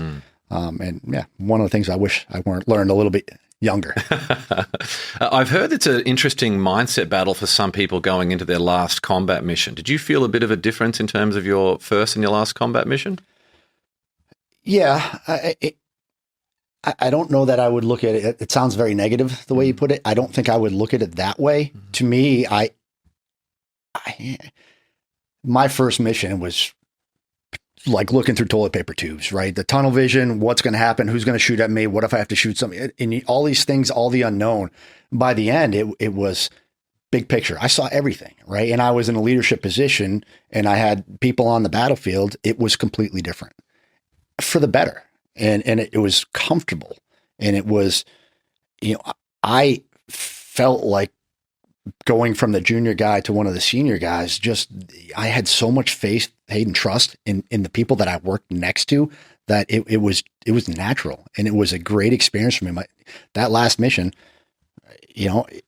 One of the things I wish I learned a little bit younger. I've heard it's an interesting mindset battle for some people going into their last combat mission. Did you feel a bit of a difference in terms of your first and your last combat mission? Yeah. I don't know that I would look at it. It sounds very negative the way you put it. I don't think I would look at it that way. Mm-hmm. To me, my first mission was like looking through toilet paper tubes, right? The tunnel vision, what's going to happen, who's going to shoot at me, what if I have to shoot something, and all these things, all the unknown. By the end, it was big picture. I saw everything, right? And I was in a leadership position and I had people on the battlefield. It was completely different for the better. And it was comfortable. And it was, I felt like going from the junior guy to one of the senior guys, I had so much faith, hate, and trust in the people that I worked next to that it was natural, and it was a great experience for me. That last mission,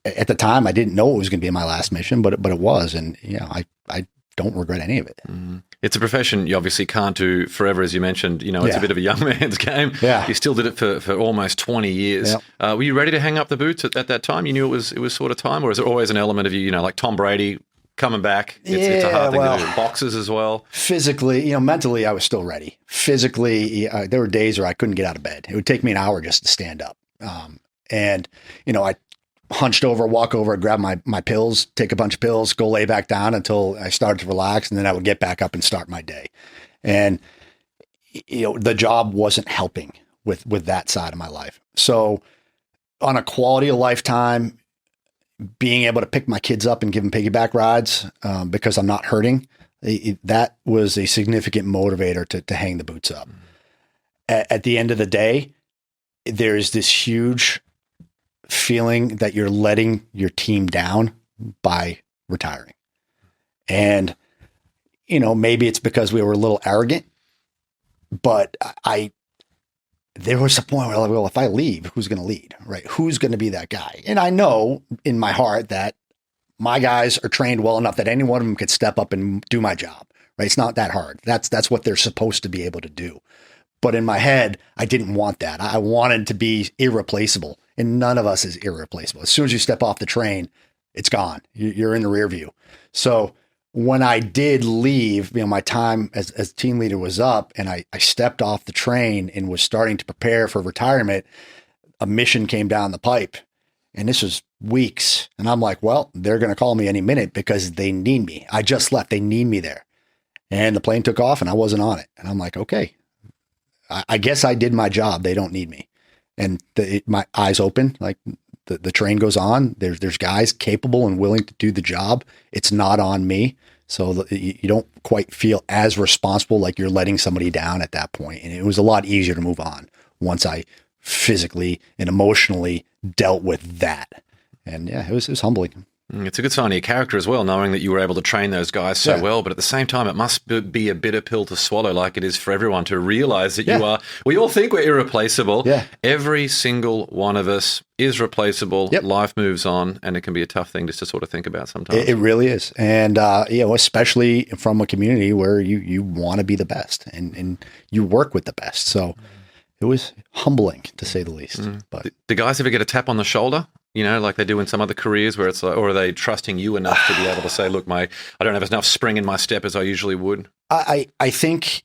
at the time I didn't know it was going to be my last mission, but it was, and I don't regret any of it. It's a profession you obviously can't do forever, as you mentioned. It's a bit of a young man's game. Yeah. You still did it for almost 20 years. Were you ready to hang up the boots at that time? You knew it was sort of time, or is there always an element of you, like Tom Brady coming back? It's a hard thing to do. Boxers as well. Physically, mentally, I was still ready. Physically, there were days where I couldn't get out of bed. It would take me an hour just to stand up. And I hunched over, walk over, grab my pills, take a bunch of pills, go lay back down until I started to relax. And then I would get back up and start my day. And, the job wasn't helping with that side of my life. So on a quality of lifetime, being able to pick my kids up and give them piggyback rides because I'm not hurting, that was a significant motivator to hang the boots up. At the end of the day, there's this huge feeling that you're letting your team down by retiring. And, maybe it's because we were a little arrogant, but there was a point where I was like, well, if I leave, who's going to lead, right? Who's going to be that guy? And I know in my heart that my guys are trained well enough that any one of them could step up and do my job, right? It's not that hard. That's what they're supposed to be able to do. But in my head, I didn't want that. I wanted to be irreplaceable, and none of us is irreplaceable. As soon as you step off the train, it's gone. You're in the rear view. So when I did leave, my time as team leader was up, and I stepped off the train and was starting to prepare for retirement, a mission came down the pipe, and this was weeks. And I'm like, well, they're going to call me any minute because they need me. I just left. They need me there. And the plane took off and I wasn't on it. And I'm like, okay, I guess I did my job. They don't need me. And my eyes open, like the train goes on. There's guys capable and willing to do the job. It's not on me. So you don't quite feel as responsible, like you're letting somebody down at that point. And it was a lot easier to move on once I physically and emotionally dealt with that. And yeah, it was humbling. It's a good sign of your character as well, knowing that you were able to train those guys so well. But at the same time, it must be a bitter pill to swallow, like it is for everyone, to realize that you are. We all think we're irreplaceable. Yeah. Every single one of us is replaceable. Yep. Life moves on, and it can be a tough thing just to sort of think about sometimes. It really is. And, especially from a community where you want to be the best and you work with the best. So it was humbling, to say the least. But the guys ever get a tap on the shoulder? Like they do in some other careers, where it's like, or are they trusting you enough to be able to say, look, I don't have enough spring in my step as I usually would? I think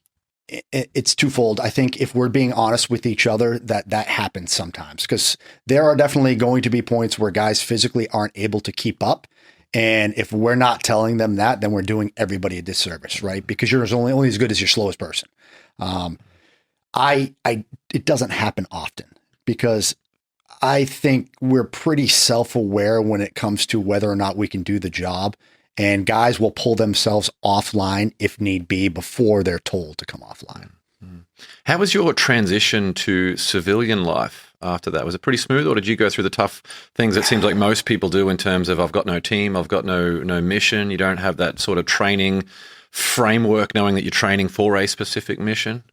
it's twofold. I think if we're being honest with each other, that happens sometimes, because there are definitely going to be points where guys physically aren't able to keep up. And if we're not telling them that, then we're doing everybody a disservice, right? Because you're only as good as your slowest person. It doesn't happen often, because I think we're pretty self-aware when it comes to whether or not we can do the job, and guys will pull themselves offline if need be before they're told to come offline. How was your transition to civilian life after that? Was it pretty smooth, or did you go through the tough things that seems like most people do in terms of, I've got no team, I've got no mission, you don't have that sort of training framework knowing that you're training for a specific mission?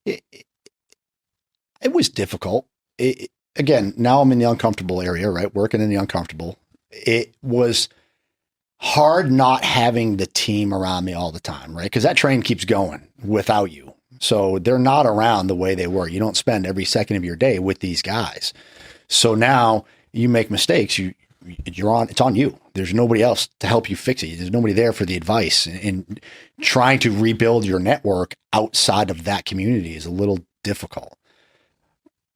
It was difficult. Again, now I'm in the uncomfortable area, right? Working in the uncomfortable. It was hard not having the team around me all the time, right? Because that train keeps going without you. So they're not around the way they were. You don't spend every second of your day with these guys. So now you make mistakes. It's on you. There's nobody else to help you fix it. There's nobody there for the advice. And trying to rebuild your network outside of that community is a little difficult.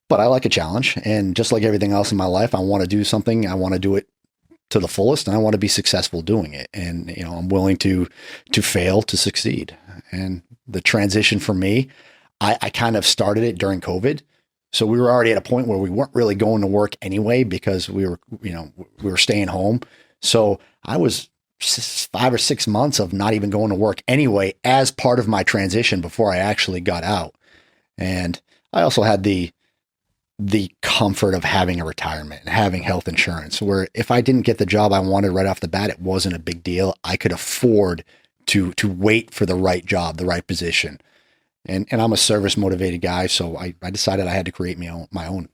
But I like a challenge, and just like everything else in my life, I want to do something. I want to do it to the fullest, and I want to be successful doing it. And I'm willing to fail to succeed. And the transition for me, I kind of started it during COVID, so we were already at a point where we weren't really going to work anyway because we were staying home. So I was 5 or 6 months of not even going to work anyway as part of my transition before I actually got out. And I also had the the comfort of having a retirement and having health insurance, where if I didn't get the job I wanted right off the bat, it wasn't a big deal. I could afford to wait for the right job, the right position. And I'm a service motivated guy. So I decided I had to create my own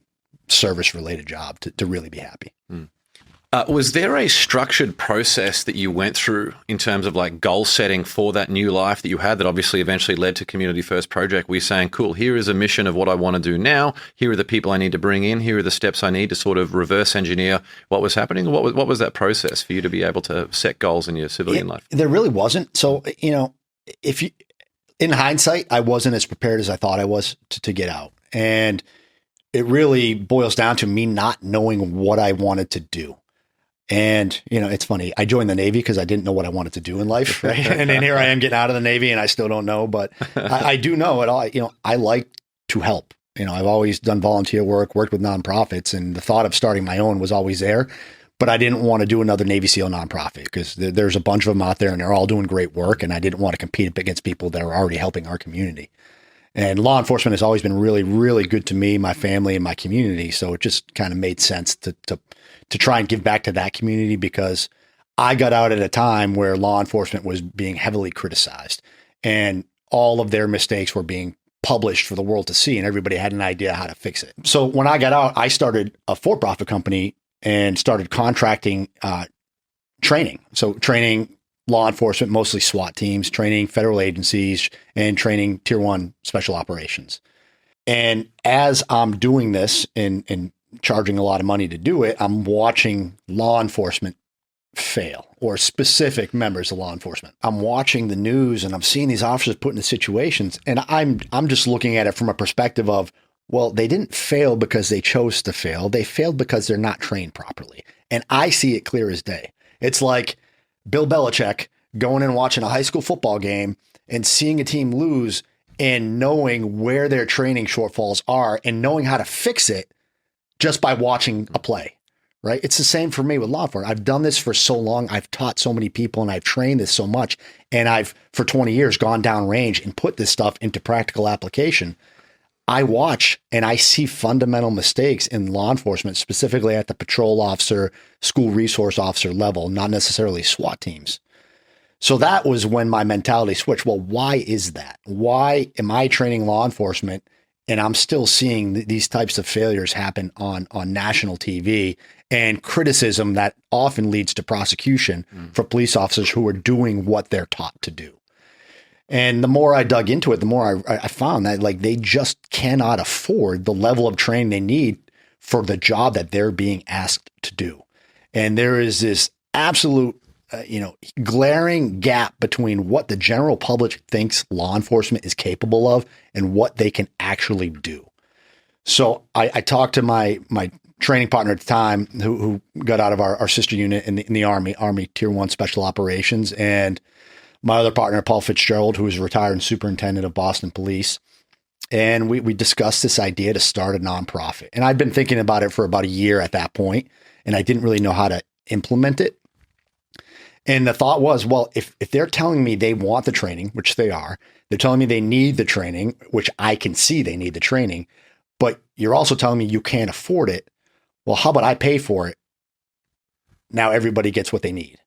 service related job to really be happy. Was there a structured process that you went through in terms of like goal setting for that new life that you had that obviously eventually led to Community First Project? Were you saying, cool, here is a mission of what I want to do now. Here are the people I need to bring in. Here are the steps I need to sort of reverse engineer what was happening. What was that process for you to be able to set goals in your civilian life? There really wasn't. So, in hindsight, I wasn't as prepared as I thought I was to get out. And it really boils down to me not knowing what I wanted to do. And, it's funny. I joined the Navy because I didn't know what I wanted to do in life. Right. And then here I am getting out of the Navy and I still don't know, but I do know it all. I like to help. I've always done volunteer work, worked with nonprofits, and the thought of starting my own was always there. But I didn't want to do another Navy SEAL nonprofit because there's a bunch of them out there and they're all doing great work. And I didn't want to compete against people that are already helping our community. And law enforcement has always been really, really good to me, my family, and my community. So it just kind of made sense to try and give back to that community, because I got out at a time where law enforcement was being heavily criticized and all of their mistakes were being published for the world to see, and everybody had an idea how to fix it. So when I got out, I started a for-profit company and started contracting training. So training law enforcement, mostly SWAT teams, training federal agencies, and training Tier 1 special operations. And as I'm doing this and charging a lot of money to do it, I'm watching law enforcement fail, or specific members of law enforcement. I'm watching the news and I'm seeing these officers put into situations, and I'm just looking at it from a perspective of, well, they didn't fail because they chose to fail. They failed because they're not trained properly. And I see it clear as day. It's like Bill Belichick going and watching a high school football game and seeing a team lose and knowing where their training shortfalls are and knowing how to fix it just by watching a play, right? It's the same for me with law enforcement. I've done this for so long. I've taught so many people and I've trained this so much. And I've, for 20 years, gone down range and put this stuff into practical application. I watch and I see fundamental mistakes in law enforcement, specifically at the patrol officer, school resource officer level, not necessarily SWAT teams. So that was when my mentality switched. Well, why is that? Why am I training law enforcement and I'm still seeing these types of failures happen on national TV, and criticism that often leads to prosecution for police officers who are doing what they're taught to do? And the more I dug into it, the more I found that like they just cannot afford the level of training they need for the job that they're being asked to do. And there is this absolute glaring gap between what the general public thinks law enforcement is capable of and what they can actually do. So I talked to my training partner at the time who got out of our sister unit in the Army Tier 1 Special Operations, and my other partner, Paul Fitzgerald, who was a retired superintendent of Boston Police. And we discussed this idea to start a nonprofit. And I'd been thinking about it for about a year at that point, and I didn't really know how to implement it. And the thought was, well, if they're telling me they want the training, which they are, they're telling me they need the training, which I can see they need the training, but you're also telling me you can't afford it. Well, how about I pay for it? Now everybody gets what they need.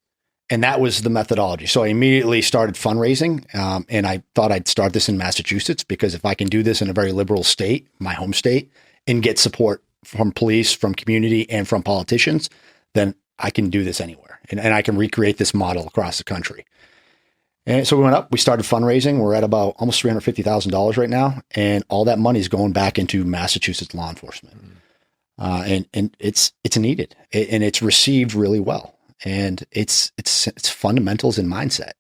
And that was the methodology. So I immediately started fundraising, and I thought I'd start this in Massachusetts, because if I can do this in a very liberal state, my home state, and get support from police, from community, and from politicians, then I can do this anywhere. And I can recreate this model across the country. And so we went up, we started fundraising. We're at about almost $350,000 right now. And all that money is going back into Massachusetts law enforcement. And it's needed, and it's received really well. And it's fundamentals and mindset.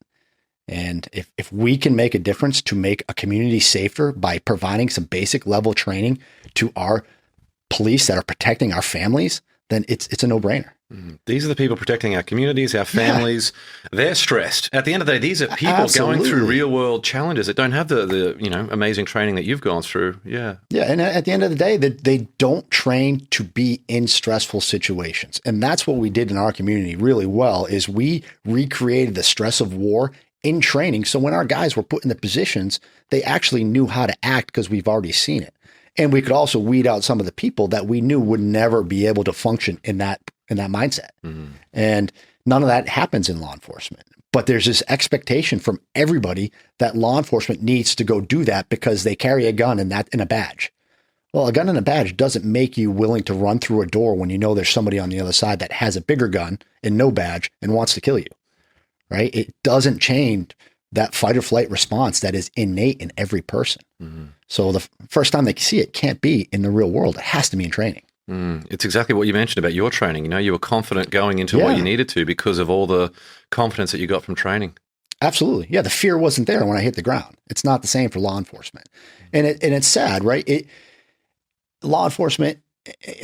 And if we can make a difference to make a community safer by providing some basic level training to our police that are protecting our families, then it's a no-brainer. These are the people protecting our communities, our families. Yeah. They're stressed. At the end of the day, these are people going through real world challenges that don't have the amazing training that you've gone through. Yeah. Yeah. And at the end of the day, they don't train to be in stressful situations. And that's what we did in our community really well, is we recreated the stress of war in training. So when our guys were put in the positions, they actually knew how to act because we've already seen it. And we could also weed out some of the people that we knew would never be able to function in that mindset. And none of that happens in law enforcement. But there's this expectation from everybody that law enforcement needs to go do that because they carry a gun and a badge. Well, a gun and a badge doesn't make you willing to run through a door when you know there's somebody on the other side that has a bigger gun and no badge and wants to kill you, right? It doesn't change that fight or flight response that is innate in every person. So the first time they see it can't be in the real world. It has to be in training. It's exactly what you mentioned about your training. You were confident going into what you needed to because of all the confidence that you got from training. Absolutely. Yeah. The fear wasn't there when I hit the ground. It's not the same for law enforcement. And it's sad, right? Law enforcement,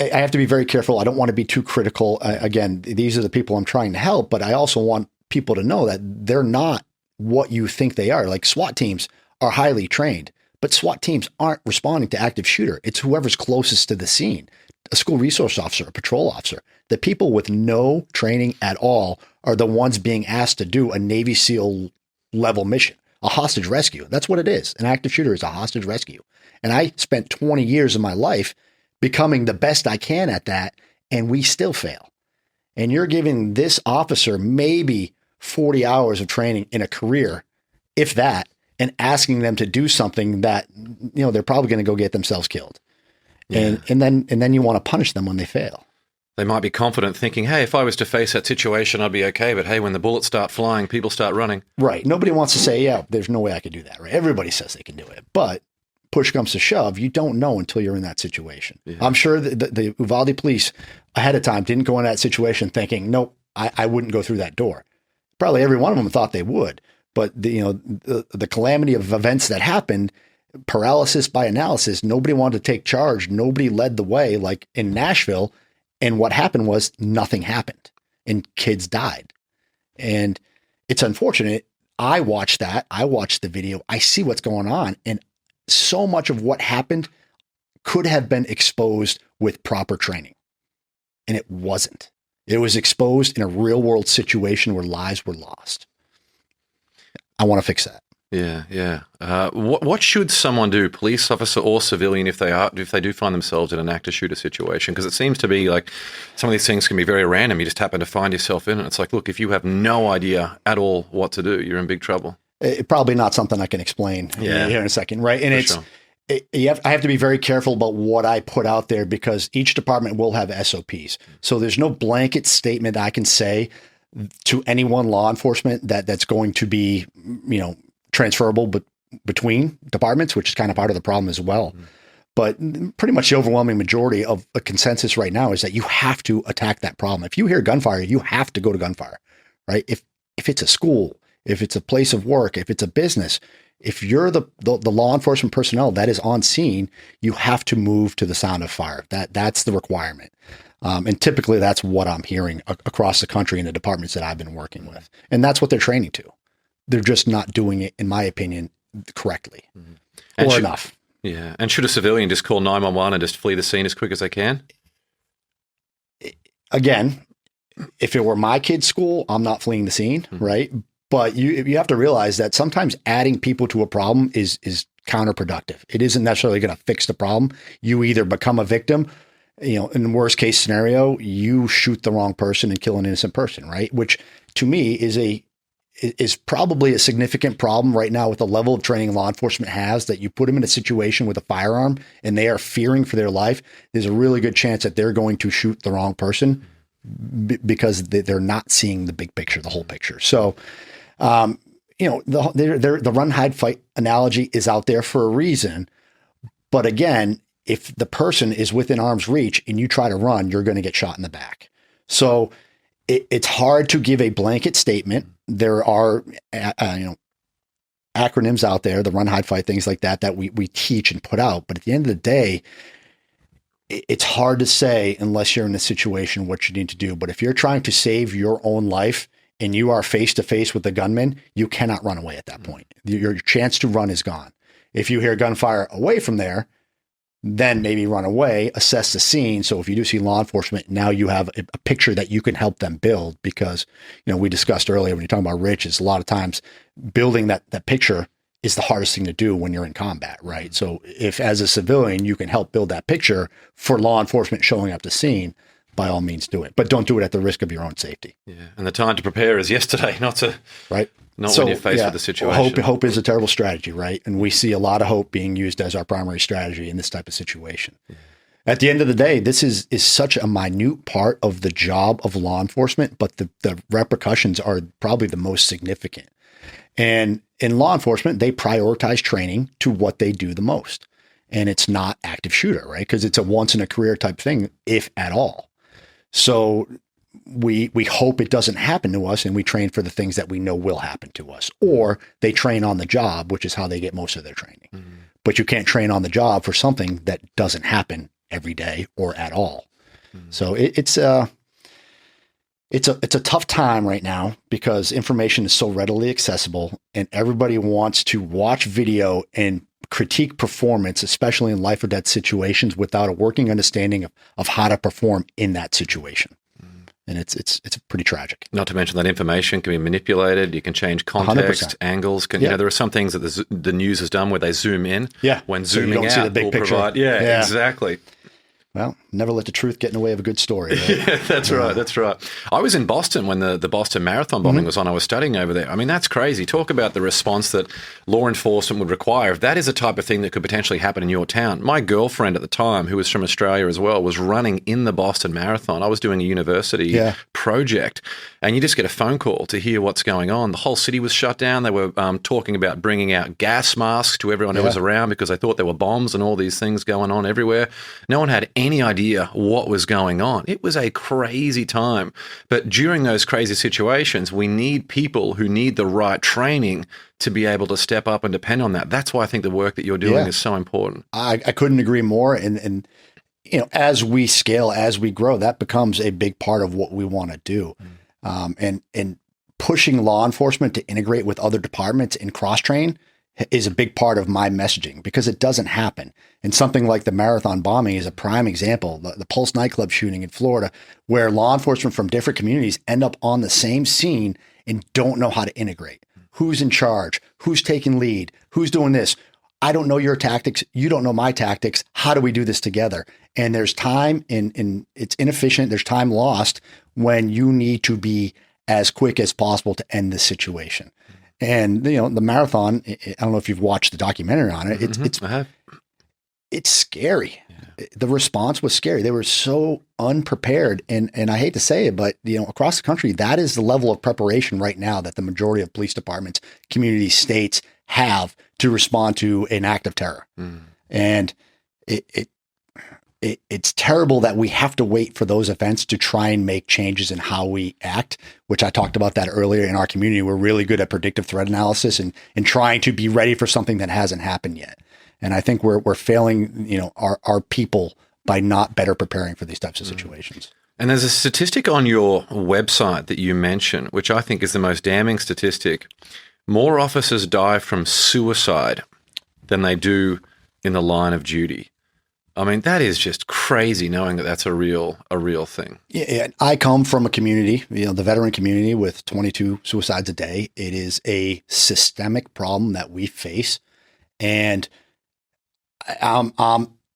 I have to be very careful. I don't want to be too critical. Again, these are the people I'm trying to help, but I also want people to know that they're not what you think they are. Like SWAT teams are highly trained, but SWAT teams aren't responding to active shooter. It's whoever's closest to the scene, a school resource officer, a patrol officer. The people with no training at all are the ones being asked to do a Navy SEAL level mission, a hostage rescue. That's what it is. An active shooter is a hostage rescue. And I spent 20 years of my life becoming the best I can at that, and we still fail. And you're giving this officer maybe 40 hours of training in a career, if that, and asking them to do something that, they're probably going to go get themselves killed. Yeah. And then you want to punish them when they fail. They might be confident thinking, hey, if I was to face that situation, I'd be okay. But hey, when the bullets start flying, people start running. Right. Nobody wants to say, yeah, there's no way I could do that. Right. Everybody says they can do it. But push comes to shove, you don't know until you're in that situation. Yeah. I'm sure the Uvalde police ahead of time didn't go in that situation thinking, nope, I wouldn't go through that door. Probably every one of them thought they would. But the calamity of events that happened, paralysis by analysis, nobody wanted to take charge. Nobody led the way, like in Nashville. And what happened was nothing happened and kids died. And it's unfortunate. I watched that. I watched the video. I see what's going on. And so much of what happened could have been exposed with proper training. And it wasn't. It was exposed in a real world situation where lives were lost. I want to fix that. Yeah. What should someone do, police officer or civilian, if they do find themselves in an active shooter situation? Because it seems to be like some of these things can be very random. You just happen to find yourself in it. It's like, look, if you have no idea at all what to do, you're in big trouble. Probably not something I can explain here in a second, right? And I have to be very careful about what I put out there because each department will have SOPs. So there's no blanket statement I can say to any one law enforcement that's going to be, transferable between departments, which is kind of part of the problem as well. But pretty much the overwhelming majority of a consensus right now is that you have to attack that problem. If you hear gunfire, you have to go to gunfire, right? If it's a school, if it's a place of work, if it's a business, if you're the law enforcement personnel that is on scene, you have to move to the sound of fire. That's the requirement. And typically that's what I'm hearing across the country in the departments that I've been working with. And that's what they're training to. They're just not doing it, in my opinion, correctly or enough. Yeah. And should a civilian just call 911 and just flee the scene as quick as they can? Again, if it were my kid's school, I'm not fleeing the scene, right? But you have to realize that sometimes adding people to a problem is counterproductive. It isn't necessarily going to fix the problem. You either become a victim, in the worst case scenario, you shoot the wrong person and kill an innocent person, right? Which to me is probably a significant problem right now with the level of training law enforcement has, that you put them in a situation with a firearm and they are fearing for their life. There's a really good chance that they're going to shoot the wrong person because they're not seeing the big picture, the whole picture. So, the run, hide, fight analogy is out there for a reason. But again, if the person is within arm's reach and you try to run, you're going to get shot in the back. So it's hard to give a blanket statement. There are, acronyms out there, the run, hide, fight, things like that we teach and put out. But at the end of the day, it's hard to say unless you're in a situation what you need to do. But if you're trying to save your own life and you are face to face with the gunman, you cannot run away at that point. Your chance to run is gone. If you hear gunfire away from there, then maybe run away, assess the scene. So if you do see law enforcement, now you have a picture that you can help them build because, we discussed earlier when you're talking about riches, a lot of times building that picture is the hardest thing to do when you're in combat, right? So if as a civilian you can help build that picture for law enforcement showing up to scene, by all means do it. But don't do it at the risk of your own safety. Yeah. And the time to prepare is yesterday, not when you're faced with the situation. Hope is a terrible strategy, right? And we see a lot of hope being used as our primary strategy in this type of situation. Yeah. At the end of the day, this is such a minute part of the job of law enforcement, but the repercussions are probably the most significant. And in law enforcement, they prioritize training to what they do the most. And it's not active shooter, right? Because it's a once in a career type thing, if at all. So we hope it doesn't happen to us, and we train for the things that we know will happen to us. Or they train on the job, which is how they get most of their training. Mm-hmm. But you can't train on the job for something that doesn't happen every day or at all. Mm-hmm. So it's a tough time right now because information is so readily accessible, and everybody wants to watch video and critique performance, especially in life or death situations, without a working understanding of how to perform in that situation. And it's pretty tragic. Not to mention that information can be manipulated. You can change context, 100%. Angles. There are some things that the news has done where they zoom in. Yeah. When zooming out, you don't see the big picture. Yeah, exactly. Well, never let the truth get in the way of a good story. Right? Yeah, that's right. That's right. I was in Boston when the Boston Marathon bombing was on. I was studying over there. I mean, that's crazy. Talk about the response that law enforcement would require. If that is a type of thing that could potentially happen in your town. My girlfriend at the time, who was from Australia as well, was running in the Boston Marathon. I was doing a university project, and you just get a phone call to hear what's going on. The whole city was shut down. They were talking about bringing out gas masks to everyone who was around because they thought there were bombs and all these things going on everywhere. No one had any idea what was going on. It was a crazy time. But during those crazy situations, we need people who need the right training to be able to step up and depend on that. That's why I think the work that you're doing is so important. I couldn't agree more. And as we scale, as we grow, that becomes a big part of what we want to do. And pushing law enforcement to integrate with other departments and cross-train is a big part of my messaging because it doesn't happen. And something like the marathon bombing is a prime example. The Pulse nightclub shooting in Florida, where law enforcement from different communities end up on the same scene and don't know how to integrate. Who's in charge? Who's taking lead? Who's doing this? I don't know your tactics. You don't know my tactics. How do we do this together? And there's time and it's inefficient. There's time lost when you need to be as quick as possible to end this situation. And, the marathon, I don't know if you've watched the documentary on it. It's scary. Yeah. The response was scary. They were so unprepared. And I hate to say it, but, across the country, that is the level of preparation right now that the majority of police departments, communities, states have to respond to an act of terror. And it's terrible that we have to wait for those events to try and make changes in how we act, which I talked about that earlier in our community. We're really good at predictive threat analysis and trying to be ready for something that hasn't happened yet. And I think we're failing, our people by not better preparing for these types of situations. And there's a statistic on your website that you mention, which I think is the most damning statistic. More officers die from suicide than they do in the line of duty. I mean, that is just crazy knowing that that's a real thing. Yeah, I come from a community, the veteran community with 22 suicides a day. It is a systemic problem that we face. And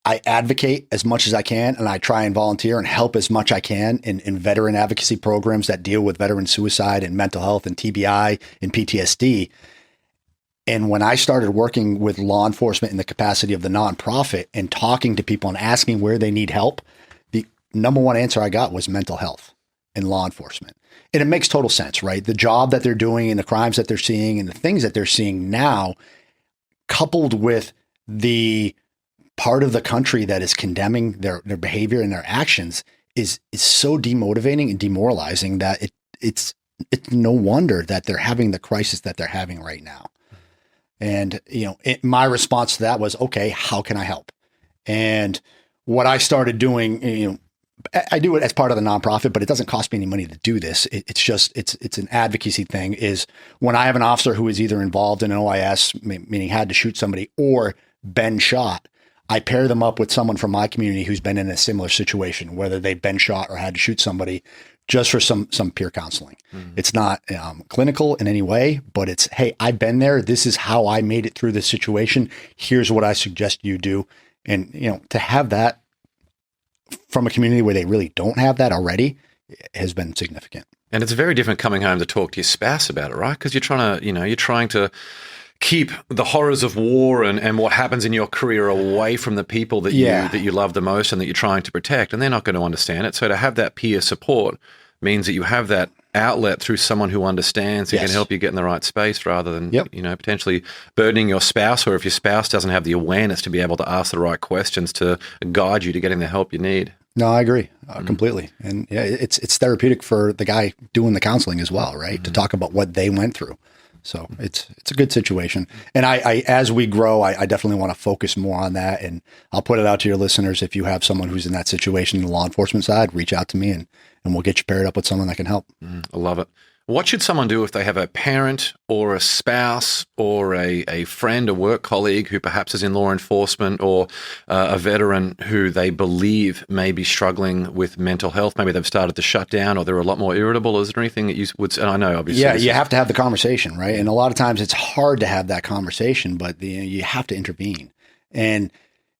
I advocate as much as I can, and I try and volunteer and help as much I can in veteran advocacy programs that deal with veteran suicide and mental health and TBI and PTSD. And when I started working with law enforcement in the capacity of the nonprofit and talking to people and asking where they need help, the number one answer I got was mental health in law enforcement. And it makes total sense, right? The job that they're doing and the crimes that they're seeing and the things that they're seeing now, coupled with the part of the country that is condemning their behavior and their actions is so demotivating and demoralizing that it's no wonder that they're having the crisis that they're having right now. And, my response to that was, okay, how can I help? And what I started doing, I do it as part of the nonprofit, but it doesn't cost me any money to do this. It's an advocacy thing is when I have an officer who is either involved in an OIS, meaning had to shoot somebody or been shot, I pair them up with someone from my community who's been in a similar situation, whether they've been shot or had to shoot somebody, just for some peer counseling. It's not clinical in any way, but it's, hey, I've been there. This is how I made it through this situation. Here's what I suggest you do. And, to have that from a community where they really don't have that already has been significant. And it's very different coming home to talk to your spouse about it, right? Because you're trying to keep the horrors of war and what happens in your career away from the people that you love the most and that you're trying to protect, and they're not going to understand it. So to have that peer support means that you have that outlet through someone who understands, who can help you get in the right space, rather than potentially burdening your spouse, or if your spouse doesn't have the awareness to be able to ask the right questions to guide you to getting the help you need. No, I agree completely. And it's therapeutic for the guy doing the counseling as well, right? To talk about what they went through. So it's a good situation. And I as we grow, I definitely want to focus more on that. And I'll put it out to your listeners. If you have someone who's in that situation in the law enforcement side, reach out to me and we'll get you paired up with someone that can help. I love it. What should someone do if they have a parent or a spouse or a friend, a work colleague who perhaps is in law enforcement, or a veteran who they believe may be struggling with mental health? Maybe they've started to shut down, or they're a lot more irritable. Is there anything that you would, and I know obviously. Yeah, you have to have the conversation, right? And a lot of times it's hard to have that conversation, but you have to intervene. And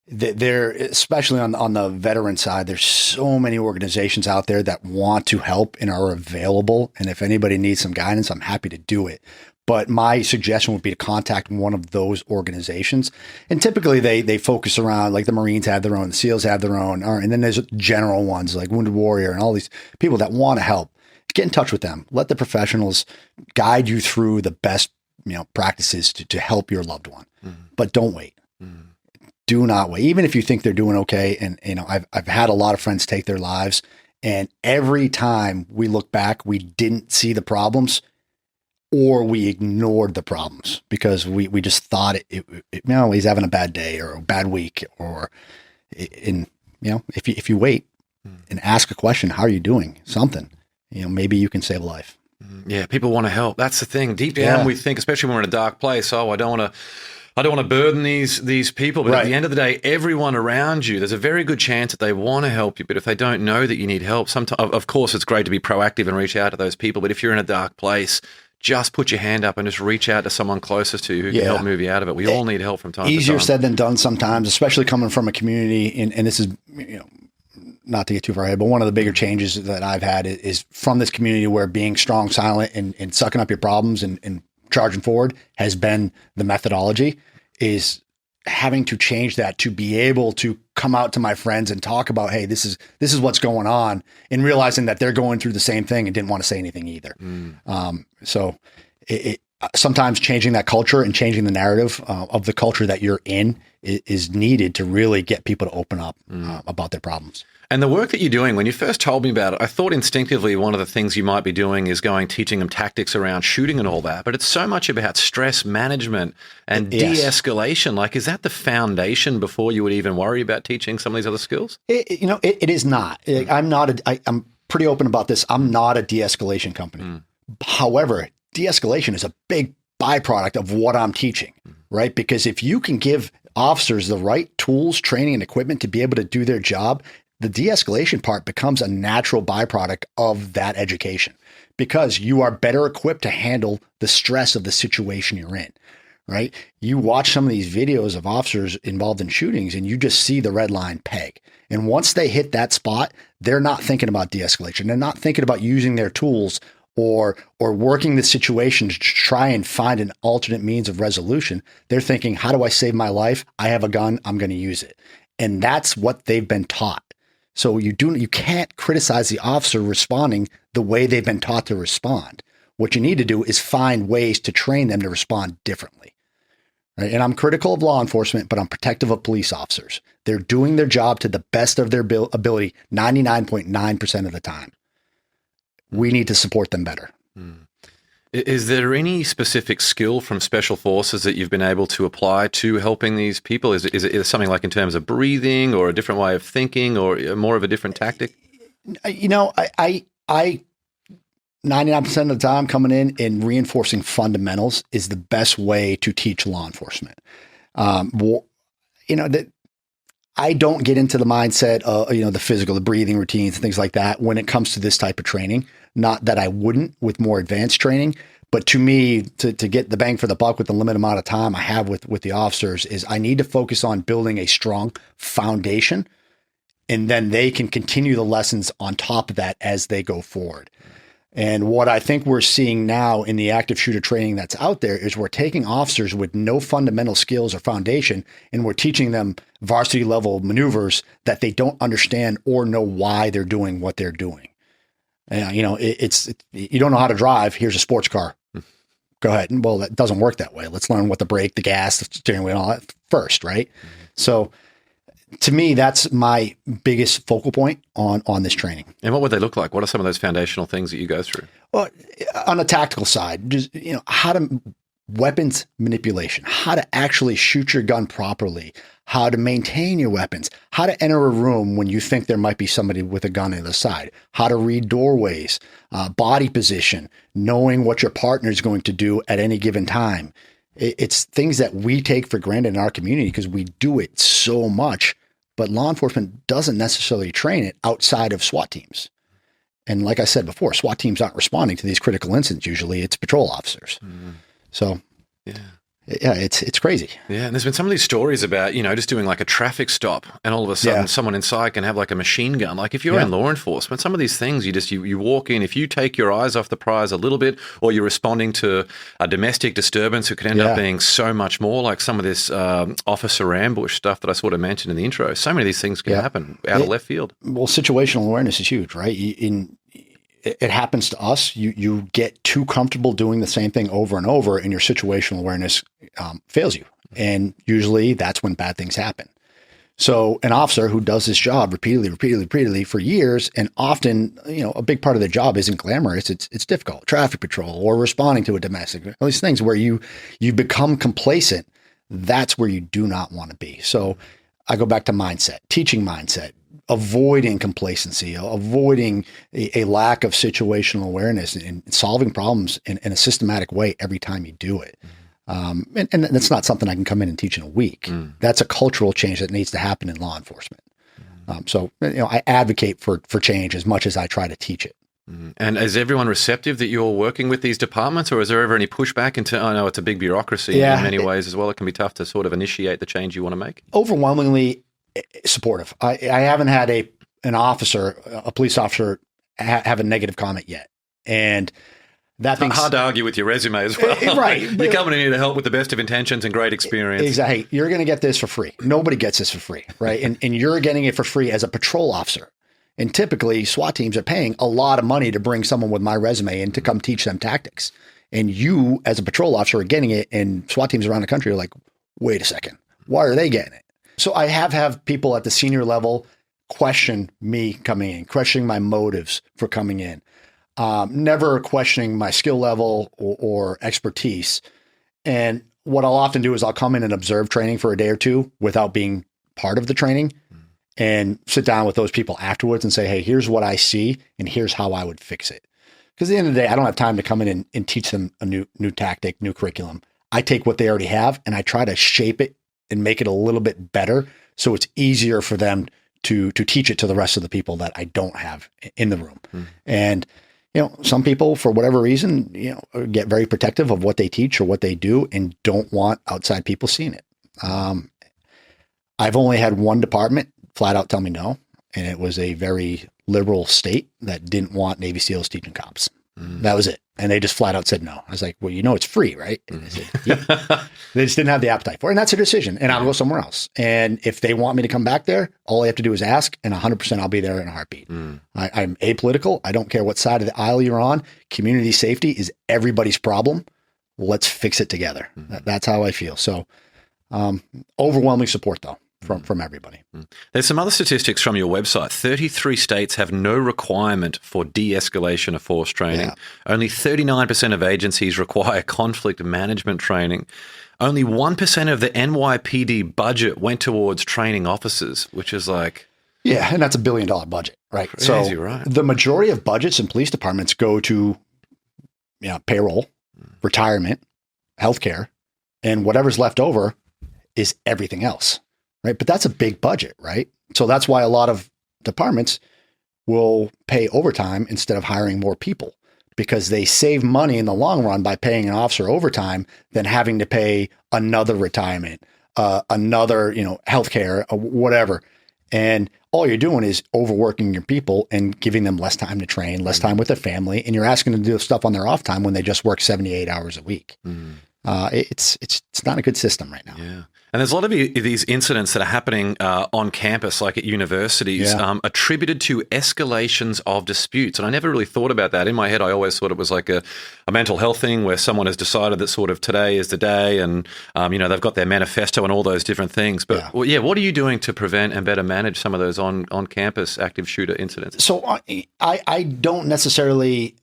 there, especially on the veteran side, there's so many organizations out there that want to help and are available. And if anybody needs some guidance, I'm happy to do it. But my suggestion would be to contact one of those organizations. And typically they focus around, like the Marines have their own, the SEALs have their own, and then there's general ones like Wounded Warrior and all these people that want to help. Get in touch with them. Let the professionals guide you through the best practices to help your loved one. But don't wait. Do not wait. Even if you think they're doing okay. And, I've had a lot of friends take their lives, and every time we look back, we didn't see the problems, or we ignored the problems because we just thought he's having a bad day or a bad week, or if you wait and ask a question, how are you doing? Something, maybe you can save a life. Yeah. People want to help. That's the thing. Deep down, we think, especially when we're in a dark place, I don't want to burden these people, but at the end of the day, everyone around you, there's a very good chance that they want to help you. But if they don't know that you need help, sometimes, of course, it's great to be proactive and reach out to those people. But if you're in a dark place, just put your hand up and just reach out to someone closest to you who can help move you out of it. We all need help from time to time. Easier said than done sometimes, especially coming from a community. And this is, not to get too far ahead, but one of the bigger changes that I've had is from this community where being strong, silent, and sucking up your problems and charging forward has been the methodology, is having to change that to be able to come out to my friends and talk about, hey, this is what's going on, and realizing that they're going through the same thing and didn't want to say anything either. So sometimes changing that culture and changing the narrative of the culture that you're in is needed to really get people to open up about their problems. And the work that you're doing, when you first told me about it, I thought instinctively one of the things you might be doing is teaching them tactics around shooting and all that. But it's so much about stress management and de-escalation. Like, is that the foundation before you would even worry about teaching some of these other skills? It is not. I'm pretty open about this. I'm not a de-escalation company. However, de-escalation is a big byproduct of what I'm teaching, right? Because if you can give officers the right tools, training, and equipment to be able to do their job, the de-escalation part becomes a natural byproduct of that education, because you are better equipped to handle the stress of the situation you're in, right? You watch some of these videos of officers involved in shootings and you just see the red line peg. And once they hit that spot, they're not thinking about de-escalation. They're not thinking about using their tools or working the situation to try and find an alternate means of resolution. They're thinking, how do I save my life? I have a gun. I'm going to use it. And that's what they've been taught. So you can't criticize the officer responding the way they've been taught to respond. What you need to do is find ways to train them to respond differently. Right? And I'm critical of law enforcement, but I'm protective of police officers. They're doing their job to the best of their ability 99.9% of the time. We need to support them better. Is there any specific skill from Special Forces that you've been able to apply to helping these people? Is it something like in terms of breathing, or a different way of thinking, or more of a different tactic? I 99% of the time coming in and reinforcing fundamentals is the best way to teach law enforcement. That I don't get into the mindset of, the physical, the breathing routines and things like that when it comes to this type of training. Not that I wouldn't with more advanced training, but to me, to get the bang for the buck with the limited amount of time I have with the officers is I need to focus on building a strong foundation, and then they can continue the lessons on top of that as they go forward. And what I think we're seeing now in the active shooter training that's out there is we're taking officers with no fundamental skills or foundation, and we're teaching them varsity level maneuvers that they don't understand or know why they're doing what they're doing. And, it's you don't know how to drive. Here's a sports car. Go ahead. And well, that doesn't work that way. Let's learn what the brake, the gas, the steering wheel, all that first, right? So to me, that's my biggest focal point on this training. And what would they look like? What are some of those foundational things that you go through? Well, on the tactical side, just, how to weapons manipulation, how to actually shoot your gun properly, how to maintain your weapons, how to enter a room when you think there might be somebody with a gun on the side, how to read doorways, body position, knowing what your partner is going to do at any given time. It's things that we take for granted in our community because we do it so much, but law enforcement doesn't necessarily train it outside of SWAT teams. And like I said before, SWAT teams aren't responding to these critical incidents. Usually it's patrol officers. Mm-hmm. So yeah, it's crazy. Yeah, and there's been some of these stories about, just doing like a traffic stop and all of a sudden someone inside can have like a machine gun. Like if you're in law enforcement, some of these things you walk in, if you take your eyes off the prize a little bit or you're responding to a domestic disturbance, it could end up being so much more, like some of this officer ambush stuff that I sort of mentioned in the intro. So many of these things can happen out of left field. Well, situational awareness is huge, right? It happens to us. You get too comfortable doing the same thing over and over, and your situational awareness fails you. And usually that's when bad things happen. So an officer who does this job repeatedly for years, and often, a big part of the job isn't glamorous. It's difficult. Traffic patrol or responding to a domestic, all these things where you become complacent. That's where you do not want to be. So I go back to mindset, teaching mindset, avoiding complacency, avoiding a lack of situational awareness, and solving problems in a systematic way every time you do it. And that's not something I can come in and teach in a week. That's a cultural change that needs to happen in law enforcement. So I advocate for change as much as I try to teach it. And is everyone receptive that you're working with these departments, or is there ever any pushback into, I know it's a big bureaucracy in many ways as well. It can be tough to sort of initiate the change you want to make? Overwhelmingly supportive. I haven't had a police officer have a negative comment yet. And that thing's hard to argue with your resume as well. Right. You're coming in here to help with the best of intentions and great experience. Exactly. You're going to get this for free. Nobody gets this for free, right? And you're getting it for free as a patrol officer. And typically SWAT teams are paying a lot of money to bring someone with my resume in to come teach them tactics. And you as a patrol officer are getting it, and SWAT teams around the country are like, wait a second, why are they getting it? So I have people at the senior level question me coming in, questioning my motives for coming in, never questioning my skill level or expertise. And what I'll often do is I'll come in and observe training for a day or two without being part of the training and sit down with those people afterwards and say, hey, here's what I see and here's how I would fix it. Because at the end of the day, I don't have time to come in and teach them a new tactic, new curriculum. I take what they already have and I try to shape it and make it a little bit better so it's easier for them to teach it to the rest of the people that I don't have in the room. And, some people, for whatever reason, get very protective of what they teach or what they do and don't want outside people seeing it. I've only had one department flat out tell me no, and it was a very liberal state that didn't want Navy SEALs teaching cops. That was it. And they just flat out said no. I was like, well, it's free, right? And they said, yeah. They just didn't have the appetite for it. And that's their decision. And I'll go somewhere else. And if they want me to come back there, all I have to do is ask, and 100% I'll be there in a heartbeat. I'm apolitical. I don't care what side of the aisle you're on. Community safety is everybody's problem. Let's fix it together. That's how I feel. So overwhelming support, though. From everybody. There's some other statistics from your website. 33 states have no requirement for de-escalation of force training. Only 39% of agencies require conflict management training. Only 1% of the NYPD budget went towards training officers, which is like... Yeah, and that's $1 billion budget, right? Crazy, right? The majority of budgets in police departments go to payroll, retirement, healthcare, and whatever's left over is everything else. right? But that's a big budget, right? So that's why a lot of departments will pay overtime instead of hiring more people, because they save money in the long run by paying an officer overtime than having to pay another retirement, another, healthcare, whatever. And all you're doing is overworking your people and giving them less time to train, less time with their family, and you're asking them to do stuff on their off time when they just work 78 hours a week. It's not a good system right now. Yeah. And there's a lot of these incidents that are happening on campus, like at universities, attributed to escalations of disputes. And I never really thought about that. In my head, I always thought it was like a mental health thing where someone has decided that sort of today is the day and, they've got their manifesto and all those different things. But what are you doing to prevent and better manage some of those on-campus active shooter incidents? So I don't necessarily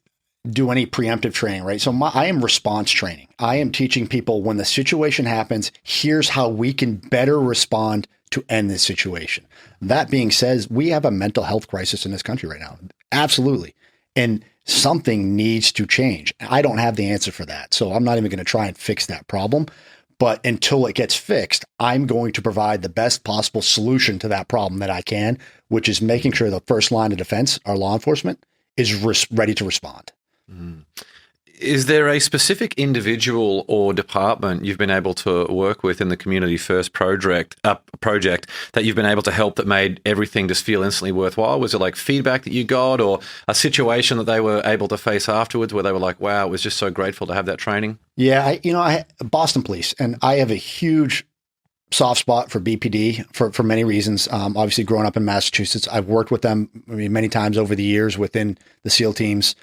do any preemptive training, right? So I am response training. I am teaching people when the situation happens, here's how we can better respond to end this situation. That being said, we have a mental health crisis in this country right now. Absolutely. And something needs to change. I don't have the answer for that. So I'm not even going to try and fix that problem. But until it gets fixed, I'm going to provide the best possible solution to that problem that I can, which is making sure the first line of defense, our law enforcement, is ready to respond. Is there a specific individual or department you've been able to work with in the Community First project that you've been able to help that made everything just feel instantly worthwhile? Was it like feedback that you got or a situation that they were able to face afterwards where they were like, wow, it was just so grateful to have that training? Yeah, I Boston Police, and I have a huge soft spot for BPD for many reasons. Obviously, growing up in Massachusetts, I've worked with them many times over the years within the SEAL teams.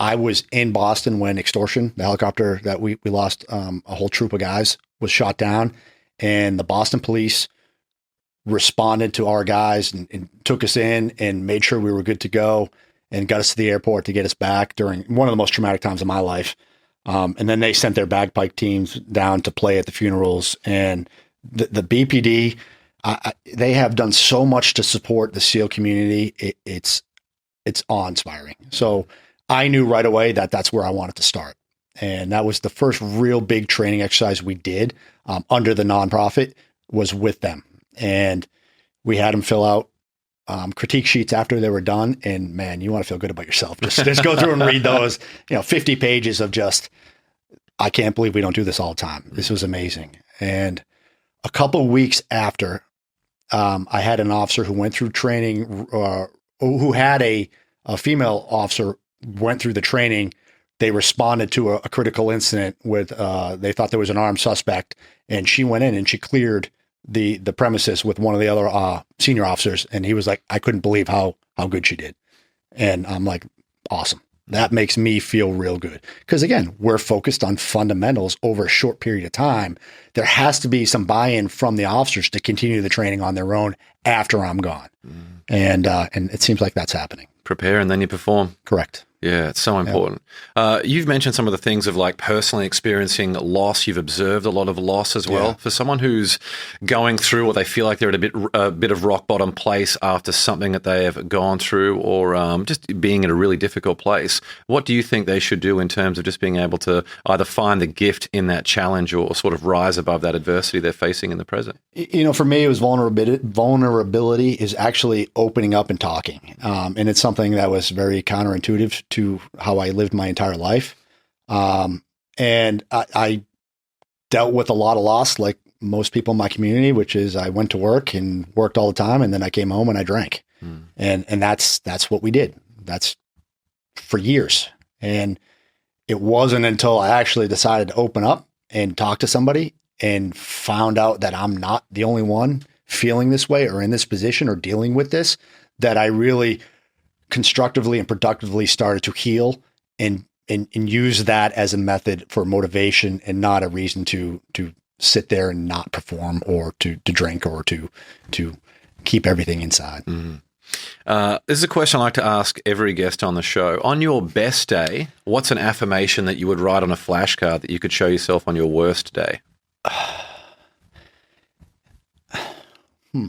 I was in Boston when Extortion, the helicopter that we lost a whole troop of guys, was shot down, and the Boston Police responded to our guys and took us in and made sure we were good to go and got us to the airport to get us back during one of the most traumatic times of my life. And then they sent their bagpipe teams down to play at the funerals, and the BPD, they have done so much to support the SEAL community. It's awe-inspiring. So I knew right away that that's where I wanted to start. And that was the first real big training exercise we did under the nonprofit was with them. And we had them fill out critique sheets after they were done. And man, you want to feel good about yourself. Just go through and read those, 50 pages of just, I can't believe we don't do this all the time. This was amazing. And a couple of weeks after, I had an officer who went through training, who had a female officer went through the training. They responded to a critical incident with, they thought there was an armed suspect, and she went in and she cleared the premises with one of the other senior officers. And he was like, I couldn't believe how good she did. And I'm like, awesome. That makes me feel real good. Because again, we're focused on fundamentals over a short period of time. There has to be some buy-in from the officers to continue the training on their own after I'm gone. And it seems like that's happening. Prepare and then you perform. Correct. Yeah, it's so important. You've mentioned some of the things of like personally experiencing loss. You've observed a lot of loss as well. Yeah. For someone who's going through or they feel like they're at a bit of rock bottom place after something that they have gone through or just being in a really difficult place, what do you think they should do in terms of just being able to either find the gift in that challenge or sort of rise above that adversity they're facing in the present? For me, it was vulnerability. Vulnerability is actually opening up and talking. And it's something that was very counterintuitive to how I lived my entire life. And I dealt with a lot of loss like most people in my community, which is I went to work and worked all the time. And then I came home and I drank. And that's what we did. That's for years. And it wasn't until I actually decided to open up and talk to somebody and found out that I'm not the only one feeling this way or in this position or dealing with this, that I really constructively and productively started to heal and use that as a method for motivation and not a reason to sit there and not perform or to drink or to keep everything inside. This is a question I like to ask every guest on the show. On your best day, what's an affirmation that you would write on a flashcard that you could show yourself on your worst day?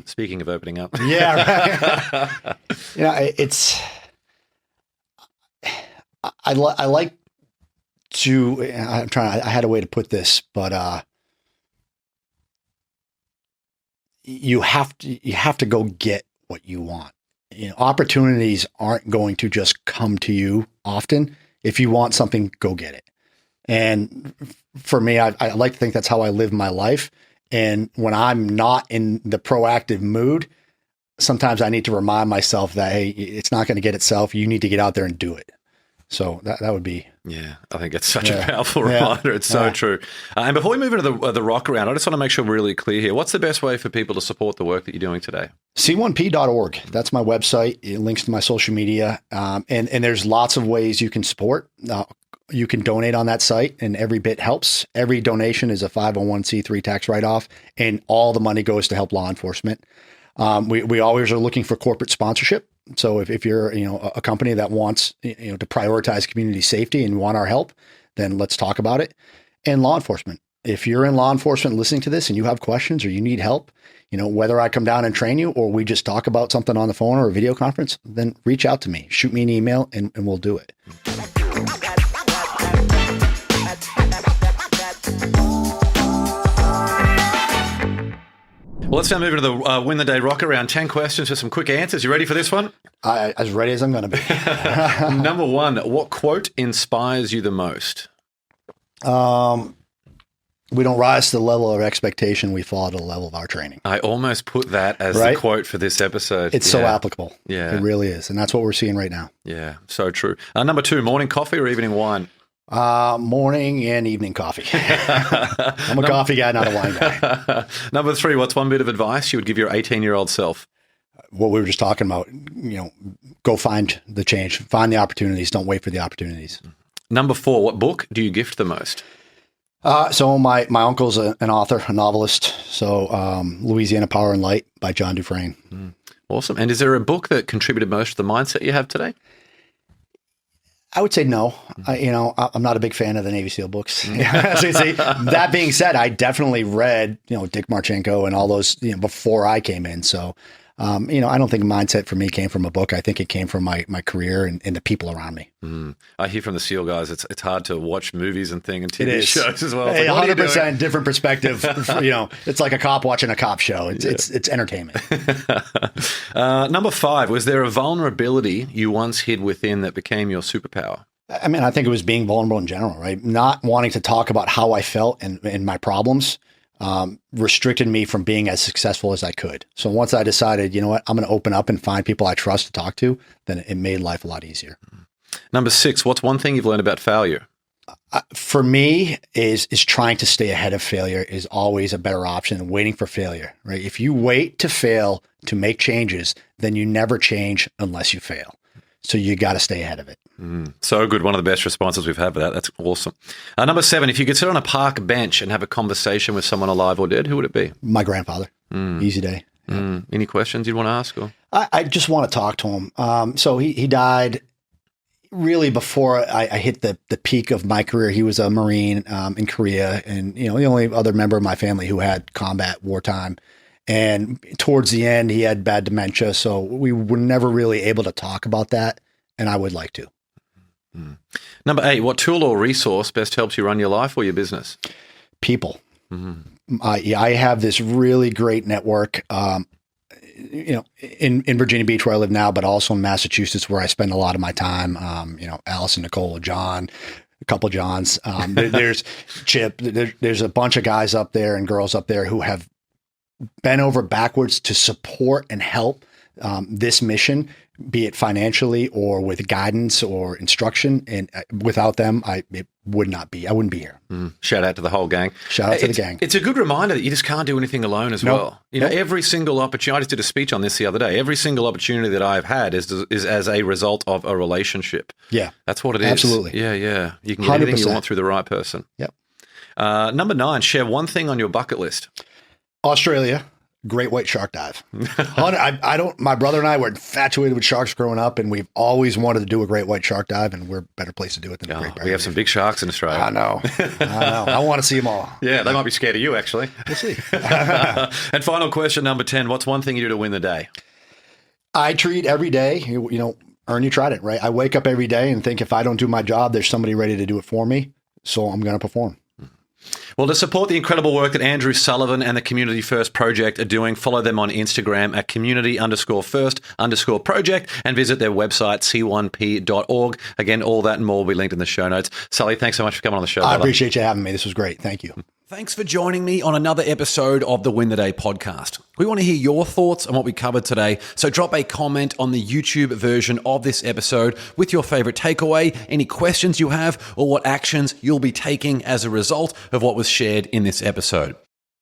Speaking of opening up. Yeah, right. It's, I like to, I had a way to put this, but you have to go get what you want. Opportunities aren't going to just come to you often. If you want something, go get it. And for me, I like to think that's how I live my life. And when I'm not in the proactive mood, sometimes I need to remind myself that, hey, it's not going to get itself. You need to get out there and do it. So that would be. Yeah, I think it's such a powerful reminder. It's so true. And before we move into the rock around, I just want to make sure we're really clear here. What's the best way for people to support the work that you're doing today? C1p.org. That's my website. It links to my social media. And there's lots of ways you can support. You can donate on that site, and every bit helps. Every donation is a 501c3 tax write-off, and all the money goes to help law enforcement. We always are looking for corporate sponsorship. So if you're a company that wants to prioritize community safety and want our help, then let's talk about it. And law enforcement. If you're in law enforcement listening to this and you have questions or you need help, whether I come down and train you or we just talk about something on the phone or a video conference, then reach out to me. Shoot me an email and we'll do it. Well, let's now move into the Win the Day Rock Around. 10 questions for some quick answers. You ready for this one? As ready as I'm going to be. Number one, what quote inspires you the most? We don't rise to the level of expectation. We fall to the level of our training. I almost put that as the quote for this episode. It's so applicable. Yeah. It really is. And that's what we're seeing right now. Yeah, so true. Number two, morning coffee or evening wine? Morning and evening coffee. I'm a coffee guy, not a wine guy. Number three, what's one bit of advice you would give your 18-year-old self? What we were just talking about, go find the change, find the opportunities. Don't wait for the opportunities. Number four, what book do you gift the most? So my uncle's an author, a novelist. So Louisiana Power and Light by John Dufresne. Awesome. And is there a book that contributed most to the mindset you have today? I would say no. I'm not a big fan of the Navy SEAL books. So that being said, I definitely read, Dick Marchenko and all those, before I came in. So, I don't think mindset for me came from a book. I think it came from my career and the people around me. I hear from the SEAL guys, it's hard to watch movies and TV shows as well. Hey, 100% different perspective. It's like a cop watching a cop show. It's entertainment. Number five, was there a vulnerability you once hid within that became your superpower? I think it was being vulnerable in general, right? Not wanting to talk about how I felt and my problems. Restricted me from being as successful as I could. So once I decided, I'm going to open up and find people I trust to talk to, then it made life a lot easier. Number six, what's one thing you've learned about failure? For me, is trying to stay ahead of failure is always a better option than waiting for failure, right? If you wait to fail to make changes, then you never change unless you fail. So you got to stay ahead of it. So good. One of the best responses we've had for that. That's awesome. Number seven, if you could sit on a park bench and have a conversation with someone alive or dead, who would it be? My grandfather. Easy day. Yeah. Any questions you'd want to ask? Or? I just want to talk to him. So he died really before I hit the peak of my career. He was a Marine in Korea, and the only other member of my family who had combat wartime. And towards the end, he had bad dementia, so we were never really able to talk about that, and I would like to. Number eight, what tool or resource best helps you run your life or your business? People. I have this really great network, in Virginia Beach where I live now, but also in Massachusetts where I spend a lot of my time. Allison, Nicole, John, a couple Johns. There's Chip. There's a bunch of guys up there and girls up there who have bent over backwards to support and help this mission, be it financially or with guidance or instruction. And without them, I wouldn't be here. Shout out to the whole gang. Shout out to the gang. It's a good reminder that you just can't do anything alone as well. Every single opportunity, I just did a speech on this the other day. Every single opportunity that I've had is as a result of a relationship. Yeah. That's what it is. Absolutely. Yeah. You can get 100%. Anything you want through the right person. Yep. Number nine, share one thing on your bucket list. Australia, great white shark dive. My brother and I were infatuated with sharks growing up, and we've always wanted to do a great white shark dive, and we're a better place to do it than the Great Barrier Reef. We have some big sharks in Australia. I know. I want to see them all. Yeah, they might be scared of you, actually. We'll see. And final question, number 10, what's one thing you do to win the day? I treat every day, earn your trident, right? I wake up every day and think if I don't do my job, there's somebody ready to do it for me, so I'm going to perform. Well, to support the incredible work that Andrew Sullivan and the Community First Project are doing, follow them on Instagram at community_first_project and visit their website, c1p.org. Again, all that and more will be linked in the show notes. Sully, thanks so much for coming on the show. I appreciate you having me. This was great. Thank you. Thanks for joining me on another episode of the Win the Day podcast. We want to hear your thoughts on what we covered today, so drop a comment on the YouTube version of this episode with your favorite takeaway, any questions you have, or what actions you'll be taking as a result of what was shared in this episode.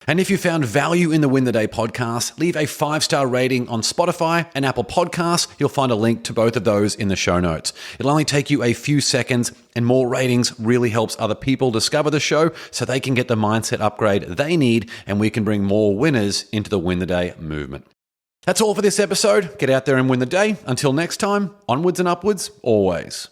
And if you found value in the Win the Day podcast, leave a 5-star rating on Spotify and Apple Podcasts. You'll find a link to both of those in the show notes. It'll only take you a few seconds, and more ratings really helps other people discover the show so they can get the mindset upgrade they need, and we can bring more winners into the Win the Day movement. That's all for this episode. Get out there and win the day. Until next time, onwards and upwards, always.